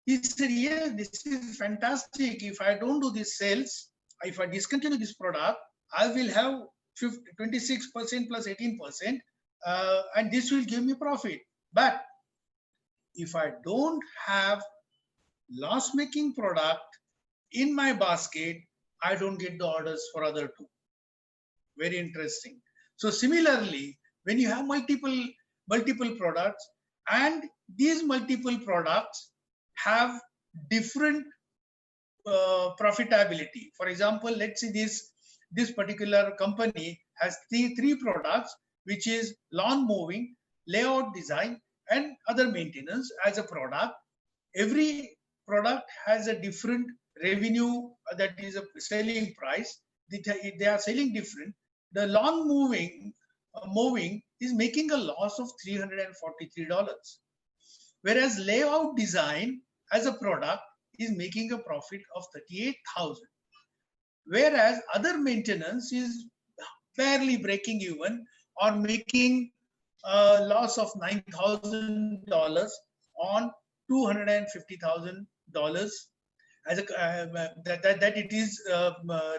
He said, yeah, this is fantastic. If I don't do this sales, if I discontinue this product, I will have 26% plus 18%, and this will give me profit. But if I don't have loss-making product in my basket, I don't get the orders for other two. Very interesting. So similarly, when you have multiple products, and these multiple products have different profitability. For example, let's say this particular company has three products, which is lawn mowing, layout design, and other maintenance as a product. Every product has a different revenue, that is a selling price. They are selling different. The lawn mowing is making a loss of $343, whereas layout design as a product is making a profit of 38,000, whereas other maintenance is barely breaking even or making a loss of $9,000 on $250,000 as a, that it is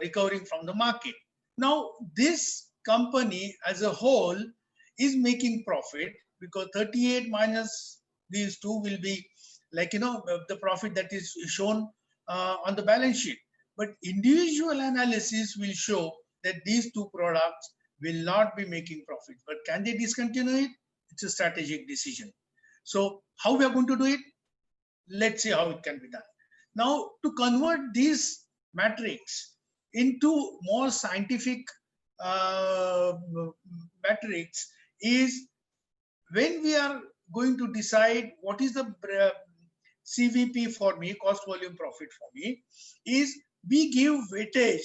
recovering from the market. Now, this company as a whole is making profit, because 38 minus these two will be like, the profit that is shown on the balance sheet. But individual analysis will show that these two products will not be making profit. But can they discontinue it? It's a strategic decision. So how we are going to do it? Let's see how it can be done. Now, to convert these metrics into more scientific metrics is when we are going to decide what is the CVP for me, cost volume profit for me, is we give weightage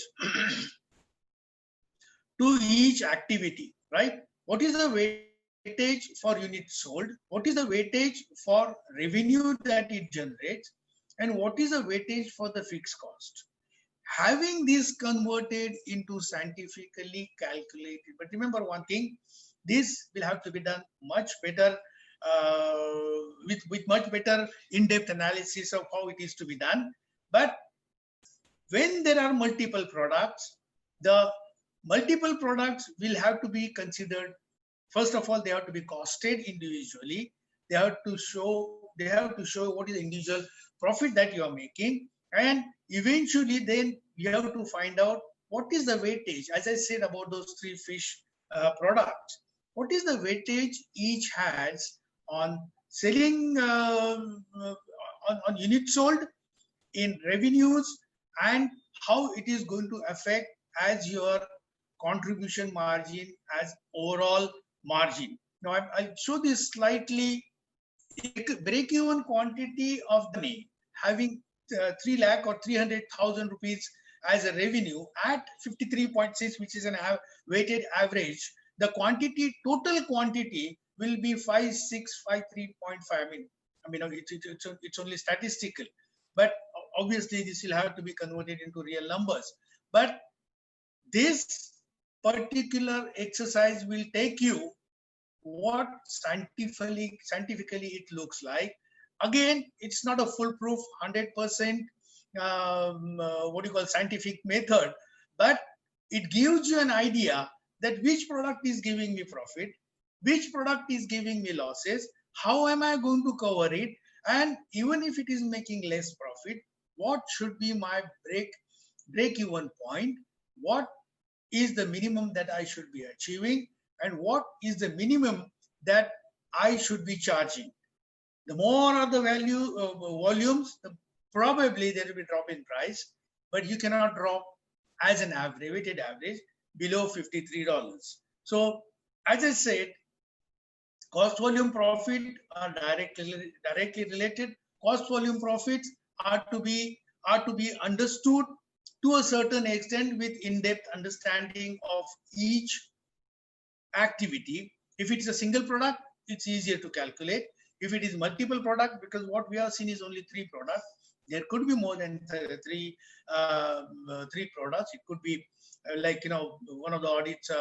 to each activity, right? What is the weightage for units sold? What is the weightage for revenue that it generates? And what is the weightage for the fixed cost? Having this converted into scientifically calculated, but remember one thing, this will have to be done much better with much better in-depth analysis of how it is to be done. But when there are multiple products, the multiple products will have to be considered. First of all, they have to be costed individually. They have to show what is the individual profit that you are making, and eventually then you have to find out what is the weightage. As I said about those three fish products, what is the weightage each has on selling, on units sold, in revenues, and how it is going to affect as your contribution margin, as overall margin. Now I'll show this slightly. Break-even quantity of money having 3 lakh or 300,000 rupees as a revenue at 53.6, which is an weighted average. The quantity, total quantity, will be 5653.5. I mean, it's only statistical, but obviously this will have to be converted into real numbers. But this particular exercise will take you what scientifically it looks like. Again, it's not a foolproof 100% scientific method, but it gives you an idea that which product is giving me profit, which product is giving me losses, how am I going to cover it, and even if it is making less profit, what should be my break-even point, what is the minimum that I should be achieving, and what is the minimum that I should be charging. The more are the volumes, probably there will be a drop in price, but you cannot drop as an average, weighted average, below $53. So as I said, cost volume profit are directly related. Cost volume profits are to be understood to a certain extent with in-depth understanding of each activity. If it's a single product, it's easier to calculate. If it is multiple product, because what we have seen is only 3 products, there could be more than three products. It could be one of the audits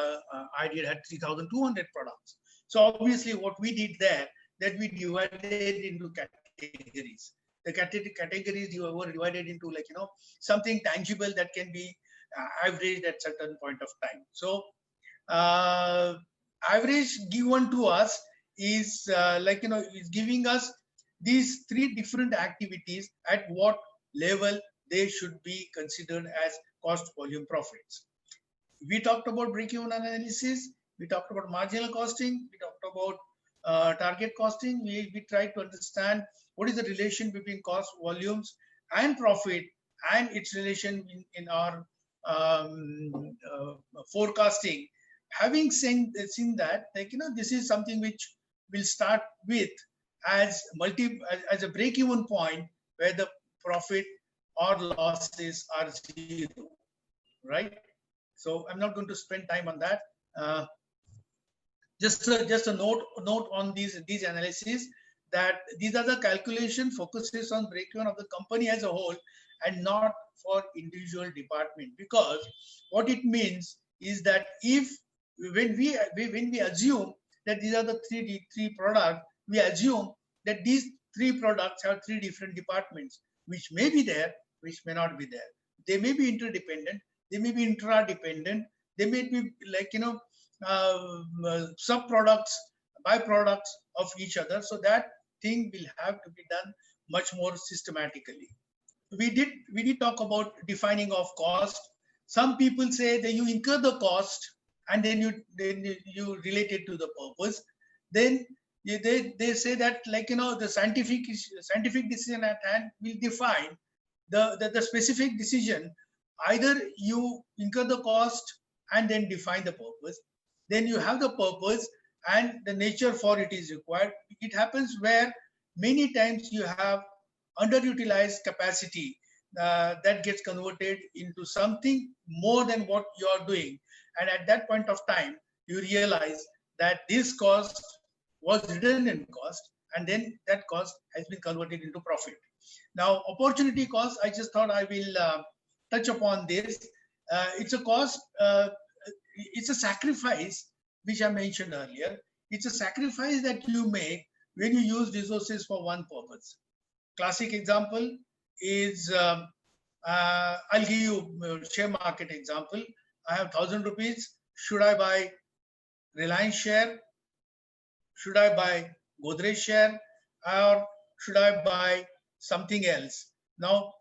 I did had 3,200 products. So obviously what we did there, that we divided into categories. The categories were divided into something tangible that can be averaged at certain point of time. So average given to us is is giving us these three different activities at what level they should be considered as cost volume profits. We talked about break-even analysis, we talked about marginal costing, we talked about target costing. We tried to understand what is the relation between cost, volumes, and profit, and its relation in our forecasting. Having seen that, this is something which will start with as a break-even point where the profit or losses are zero, right? So I'm not going to spend time on that. Just a note on these analyses, that these are the calculation focuses on break-even of the company as a whole and not for individual department, because what it means is that if when we assume that these are the three products, we assume that these three products have three different departments, which may be there, which may not be there. They may be interdependent, they may be intra-dependent, they may be sub-products, byproducts of each other. So that thing will have to be done much more systematically. We did talk about defining of cost. Some people say that you incur the cost and then you relate it to the purpose. Then they say that the scientific decision at hand will define the specific decision. Either you incur the cost and then define the purpose, then you have the purpose and the nature for it is required. It happens where many times you have underutilized capacity that gets converted into something more than what you are doing. And at that point of time, you realize that this cost was redundant cost, and then that cost has been converted into profit. Now, opportunity cost, I just thought I will touch upon this. It's a cost, it's a sacrifice, which I mentioned earlier. It's a sacrifice that you make when you use resources for one purpose. Classic example is, I'll give you share market example. I have 1,000 rupees. Should I buy Reliance share? Should I buy Godrej share? Or should I buy something else? Now,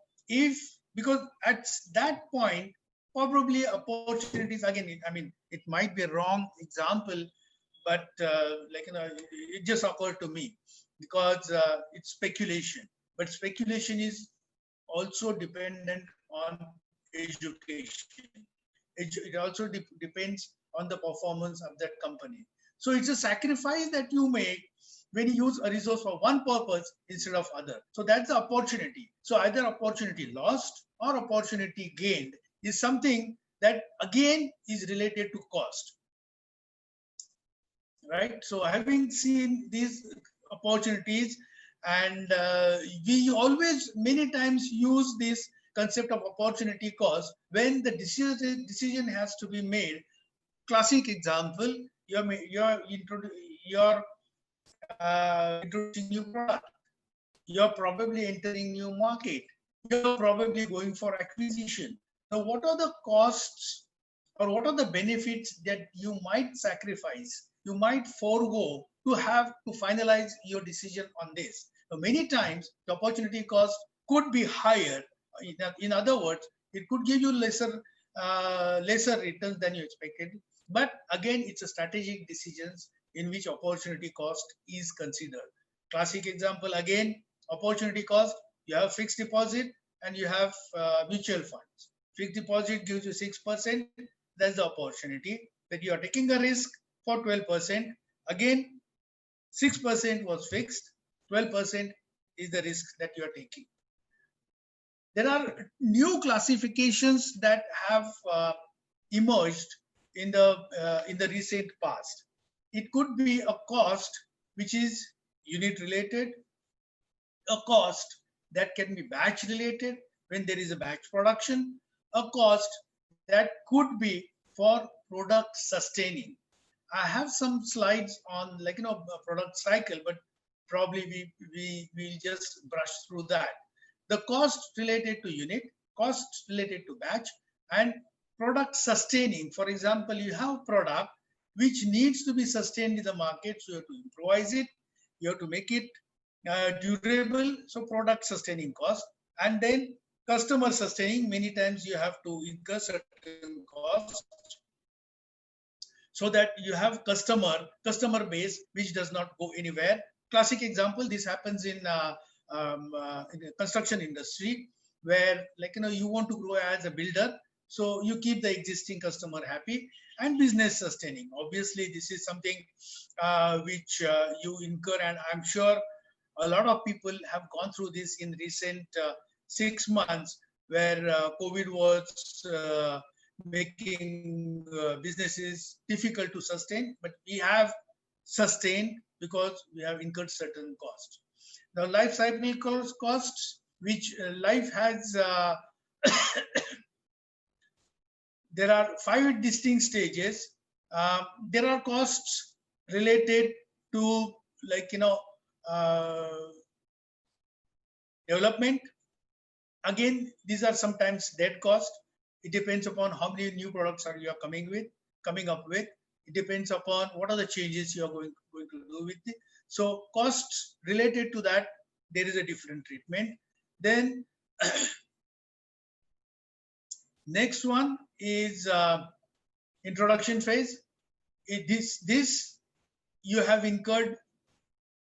because at that point, probably opportunities, again, it might be a wrong example, but it just occurred to me because it's speculation. But speculation is also dependent on education. It also depends on the performance of that company. So it's a sacrifice that you make when you use a resource for one purpose instead of other. So that's the opportunity. So either opportunity lost or opportunity gained is something that again is related to cost, right? So having seen these opportunities, and we always many times use this concept of opportunity cost when the decision has to be made. Classic example, you're introducing new product, you're probably entering new market, you're probably going for acquisition. Now, what are the costs or what are the benefits that you might sacrifice, you might forego to have to finalize your decision on this? Now, many times the opportunity cost could be higher. In other words, it could give you lesser returns than you expected. But again, it's a strategic decisions in which opportunity cost is considered. Classic example again, opportunity cost, you have fixed deposit and you have mutual funds. Fixed deposit gives you 6%. That's the opportunity that you are taking a risk for 12%. Again, 6% was fixed, 12% is the risk that you are taking. There are new classifications that have emerged in the recent past. It could be a cost which is unit related, a cost that can be batch related when there is a batch production, a cost that could be for product sustaining. I have some slides on a product cycle, but probably we will just brush through that. The cost related to unit, cost related to batch, and product sustaining. For example, you have product which needs to be sustained in the market. So you have to improvise it, you have to make it durable. So product sustaining cost, and then customer sustaining. Many times you have to incur certain costs so that you have customer base which does not go anywhere. Classic example, this happens in the construction industry, where you want to grow as a builder, so you keep the existing customer happy and business sustaining. Obviously this is something which you incur, and I'm sure a lot of people have gone through this in recent 6 months, where COVID was making businesses difficult to sustain, but we have sustained because we have incurred certain costs. The life cycle costs, which life has, there are 5 distinct stages. There are costs related to development. Again, these are sometimes dead costs. It depends upon how many new products you are coming up with. It depends upon what are the changes you are going to do with it. So costs related to that, there is a different treatment. Then next one is introduction phase. This you have incurred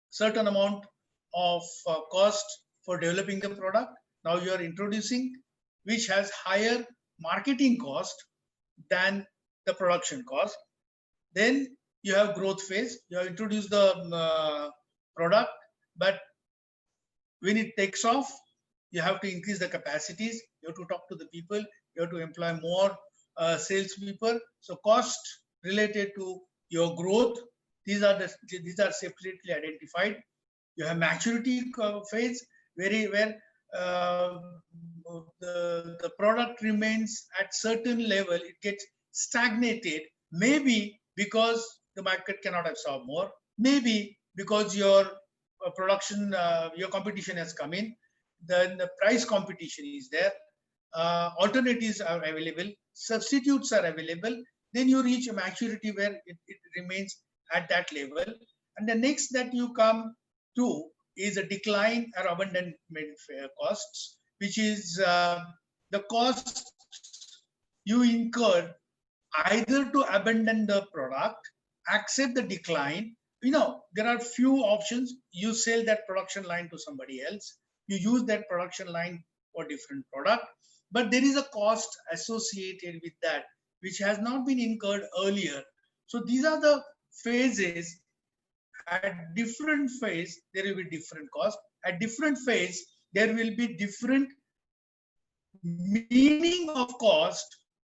certain amount of cost for developing the product. Now you are introducing, which has higher marketing cost than the production cost. Then you have growth phase. You have introduced the product, but when it takes off, you have to increase the capacities. You have to talk to the people. You have to employ more sales people. So cost related to your growth, these are separately identified. You have maturity phase, where the product remains at certain level, it gets stagnated, maybe because the market cannot absorb more, maybe because your production, your competition has come in, then the price competition is there, alternatives are available, substitutes are available, then you reach a maturity where it remains at that level. And the next that you come to is a decline or abandonment costs, which is the cost you incur either to abandon the product, accept the decline. There are few options. You sell that production line to somebody else, you use that production line for different product, but there is a cost associated with that which has not been incurred earlier. So these are the phases. At different phase, there will be different cost. At different phase, there will be different meaning of cost.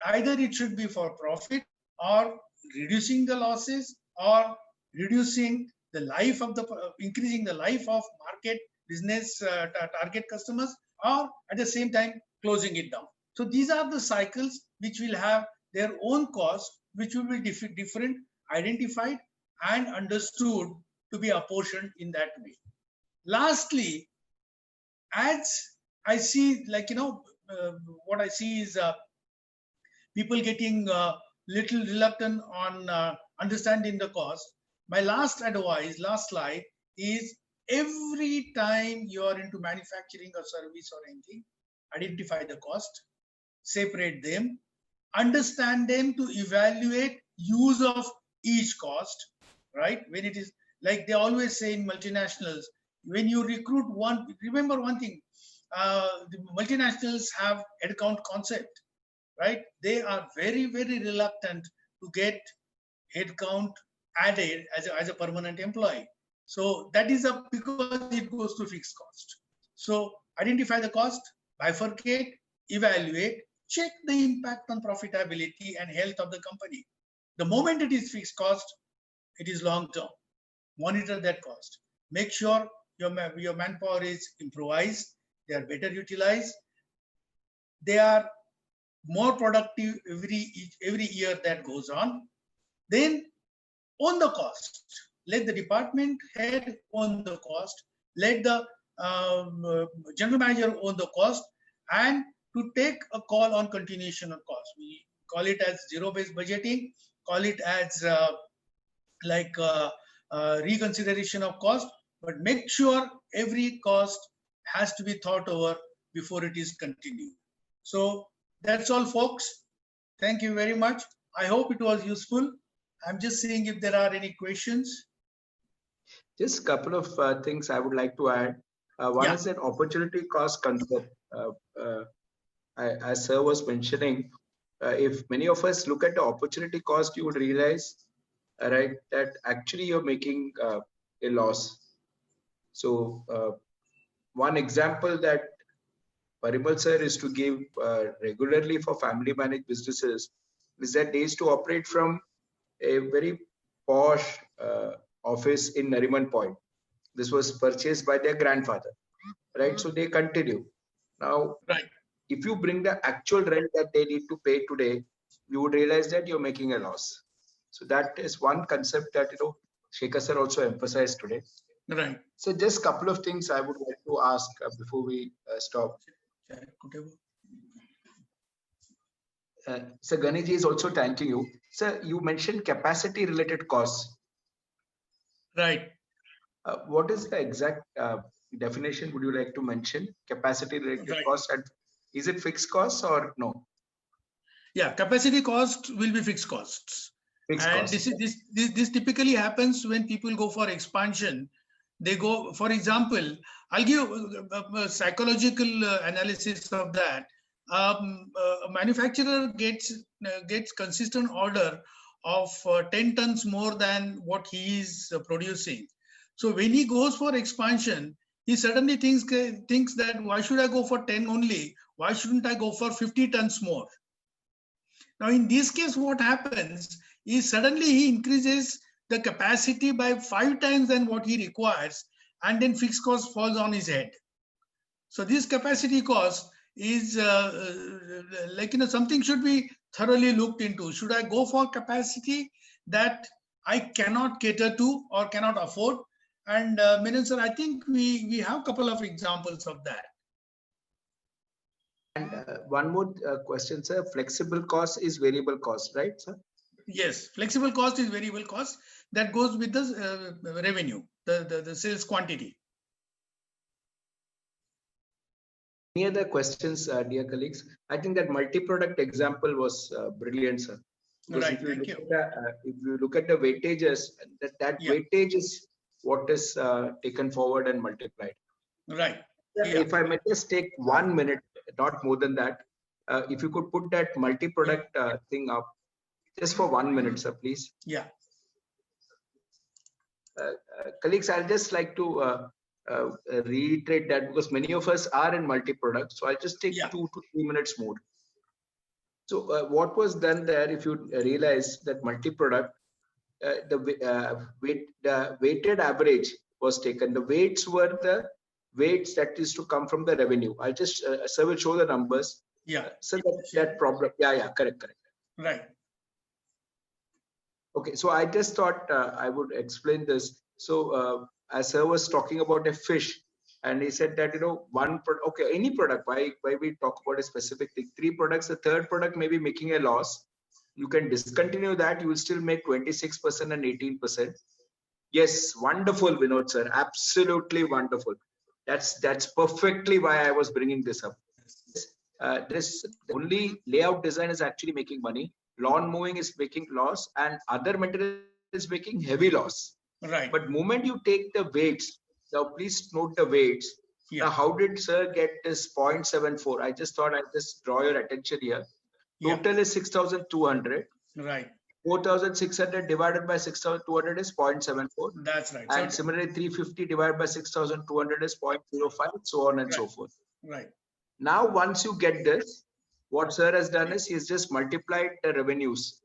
Either it should be for profit, or reducing the losses, or reducing the life of increasing the life of market business target customers, or at the same time closing it down. So these are the cycles which will have their own cost, which will be different, identified and understood to be apportioned in that way. Lastly, as I see, what I see is people getting little reluctant on understanding the cost. My last advice, last slide, is every time you are into manufacturing or service or anything, identify the cost, separate them, understand them to evaluate use of each cost, right? When it is like they always say in multinationals, when you recruit one, remember one thing, the multinationals have headcount concept, right? They are very, very reluctant to get headcount added as a permanent employee. So that is because it goes to fixed cost. So identify the cost, bifurcate, evaluate, check the impact on profitability and health of the company. The moment it is fixed cost, it is long term. Monitor that cost. Make sure your manpower is improvised, they are better utilized, they are more productive every year that goes on. Then own the cost. Let the department head own the cost. Let the general manager own the cost, and to take a call on continuation of cost. We call it as zero-based budgeting, call it as reconsideration of cost, but make sure every cost has to be thought over before it is continued. So that's all, folks. Thank you very much. I hope it was useful. I'm just seeing if there are any questions. Just a couple of things I would like to add. One is that opportunity cost concept. As sir was mentioning, if many of us look at the opportunity cost, you would realize, right, that actually you're making a loss. So one example that Parimal sir is to give regularly for family managed businesses is that they used to operate from a very posh office in Nariman Point. This was purchased by their grandfather, right? So they continue. Now, if you bring the actual rent that they need to pay today, you would realize that you're making a loss. So that is one concept that, Shekhar sir also emphasized today. Right. So just a couple of things I would like to ask before we stop. Sir Ganiji is also thanking you. Sir, you mentioned capacity related costs. Right. What is the exact definition would you like to mention? Capacity related costs, and is it fixed costs or no? Yeah, capacity cost will be fixed costs. And this typically happens when people go for expansion. They go, for example, I'll give a psychological analysis of that. A manufacturer gets consistent order of 10 tons more than what he is producing. So when he goes for expansion, he suddenly thinks that why should I go for 10 only? Why shouldn't I go for 50 tons more? Now, in this case, what happens is suddenly he increases the capacity by 5 times than what he requires, and then fixed cost falls on his head. So this capacity cost is something should be thoroughly looked into. Should I go for capacity that I cannot cater to or cannot afford? And Menon sir, I think we have a couple of examples of that. And one more question, sir. Flexible cost is variable cost, right, sir? Yes, flexible cost is variable cost that goes with the revenue, the sales quantity. Any other questions, dear colleagues? I think that multi-product example was brilliant, sir. Right, thank you. If you look at the weightages, that weightage is what is taken forward and multiplied. Right. If I may just take 1 minute, not more than that, if you could put that multi-product thing up, just for 1 minute, sir, please. Yeah. Colleagues, I'll just like to reiterate that because many of us are in multi-product. So I'll just take 2 to 3 minutes more. So what was done there, if you realize that multi-product, the weighted average was taken. The weights were the weights that is to come from the revenue. I'll just, sir will show the numbers. Yeah. So that problem. Yeah, correct. Right. Okay, so I just thought I would explain this. So as sir was talking about a fish, and he said that, any product, why we talk about a specific thing, 3 products, the third product may be making a loss. You can discontinue that, you will still make 26% and 18%. Yes, wonderful, Vinod sir, absolutely wonderful. That's perfectly why I was bringing this up. This only layout design is actually making money. Lawn mowing is making loss, and other material is making heavy loss. Right. But moment you take the weights, now please note the weights. Yeah. Now, how did sir get this 0.74? I just thought I'd just draw your attention here. Total is 6,200. Right. 4,600 divided by 6,200 is 0.74. That's right. And similarly, 350 divided by 6,200 is 0.05, so on and so forth. Right. Now, once you get this, what sir has done is he's just multiplied the revenues.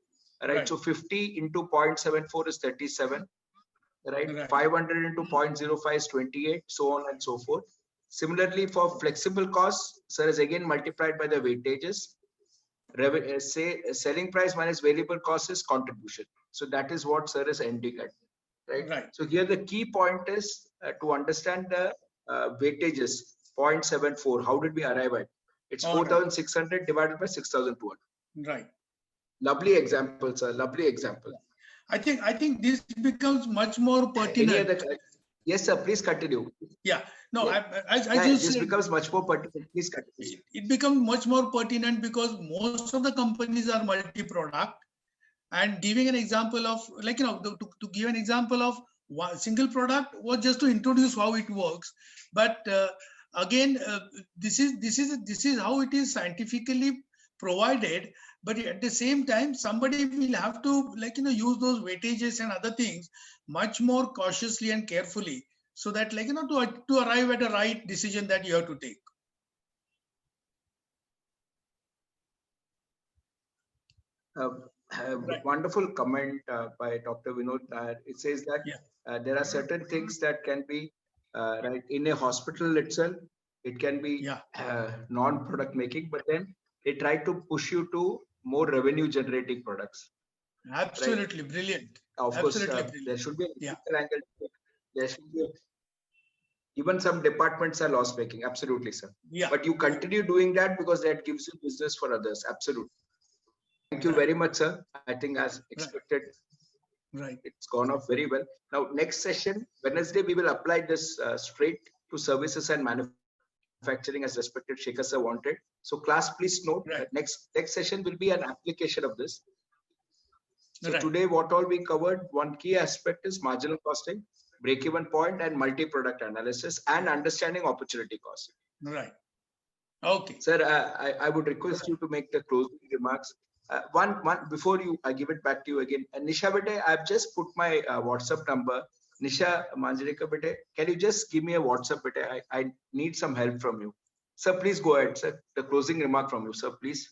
Right. So 50 into 0.74 is 37. Right. 500 into 0.05 is 28, so on and so forth. Similarly, for flexible costs, sir has again multiplied by the weightages. Say selling price minus variable cost is contribution. So that is what sir is ending at. Right. So here the key point is to understand the weightages 0.74. How did we arrive at? It's 4,600 divided by 6,200. Right. Lovely example, sir. Lovely example. I think this becomes much more pertinent. Yes, sir. Please continue. Yeah. No, Yeah. as Yeah, you this said, becomes much more pertinent. Please continue. it becomes much more pertinent because most of the companies are multi-product. And giving an example of, like, to give an example of one single product was just to introduce how it works. But again, this is how it is scientifically provided. But at the same time, somebody will have to, use those weightages and other things much more cautiously and carefully, so that, to arrive at a right decision that you have to take. Right. Wonderful comment by Dr. Vinod. It says that there are certain things that can be right in a hospital itself. It can be non-product making, but then they try to push you to more revenue generating products. Absolutely, right? Brilliant. Of course, there should be an angle. There should be even some departments are loss making. Absolutely, sir. Yeah. But you continue doing that because that gives you business for others. Absolutely. Thank you very much, sir. I think as expected, it's gone off very well. Now, next session, Wednesday, we will apply this straight to services and manufacturing as respected Shekhar sir wanted. So class, please note that next session will be an application of this. So today, what all we covered, one key aspect is marginal costing, break-even point, and multi-product analysis, and understanding opportunity cost. Right. Okay. Sir, I would request you to make the closing remarks. One before I give it back to you again. Nisha Bete, I've just put my WhatsApp number. Nisha Manjreka Bete, can you just give me a WhatsApp Bete? I need some help from you. Sir, please go ahead, sir. The closing remark from you, sir, please.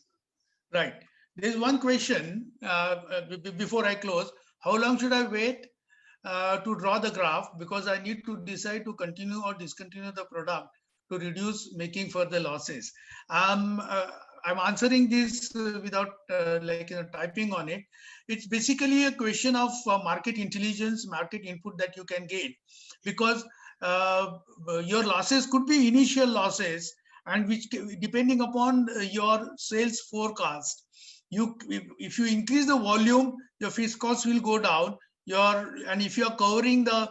Right. There's one question before I close. How long should I wait to draw the graph? Because I need to decide to continue or discontinue the product to reduce making further losses. I'm answering this without typing on it. It's basically a question of market intelligence, market input that you can get, because your losses could be initial losses, and which, depending upon your sales forecast, if you increase the volume, your fixed costs will go down. And if you are covering the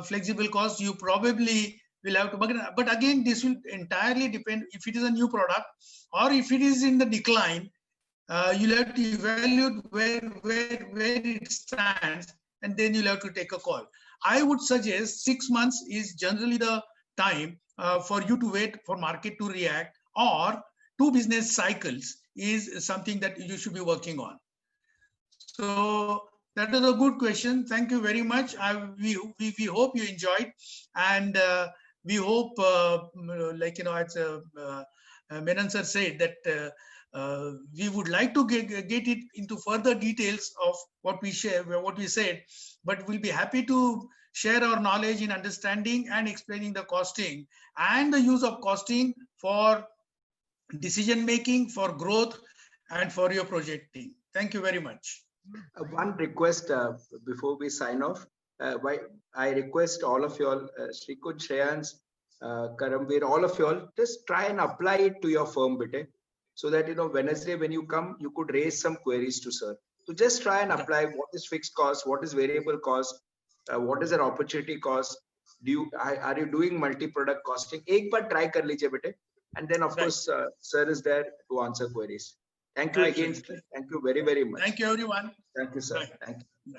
flexible costs, you probably will have to. But again, this will entirely depend if it is a new product or if it is in the decline. You'll have to evaluate where it stands, and then you'll have to take a call. I would suggest 6 months is generally the time for you to wait for market to react, or 2 business cycles is something that you should be working on. So that was a good question. Thank you very much. We hope you enjoyed, and we hope, as Menon sir said, that we would like to get it into further details of what we said, but we'll be happy to share our knowledge in understanding and explaining the costing and the use of costing for decision making, for growth, and for your projecting. Thank you very much. One request before we sign off. I request all of you all, Srikud, Shreyans, Karamveer, all of you all, just try and apply it to your firm, Bete, so that Wednesday when you come, you could raise some queries to sir. So just try and apply what is fixed cost, what is variable cost, what is an opportunity cost. Are you doing multi-product costing? Ek baar try kar lijiye, Bete, and then of course sir is there to answer queries. Thank you again. Thank you very, very much. Thank you, everyone. Thank you, sir. Thank you.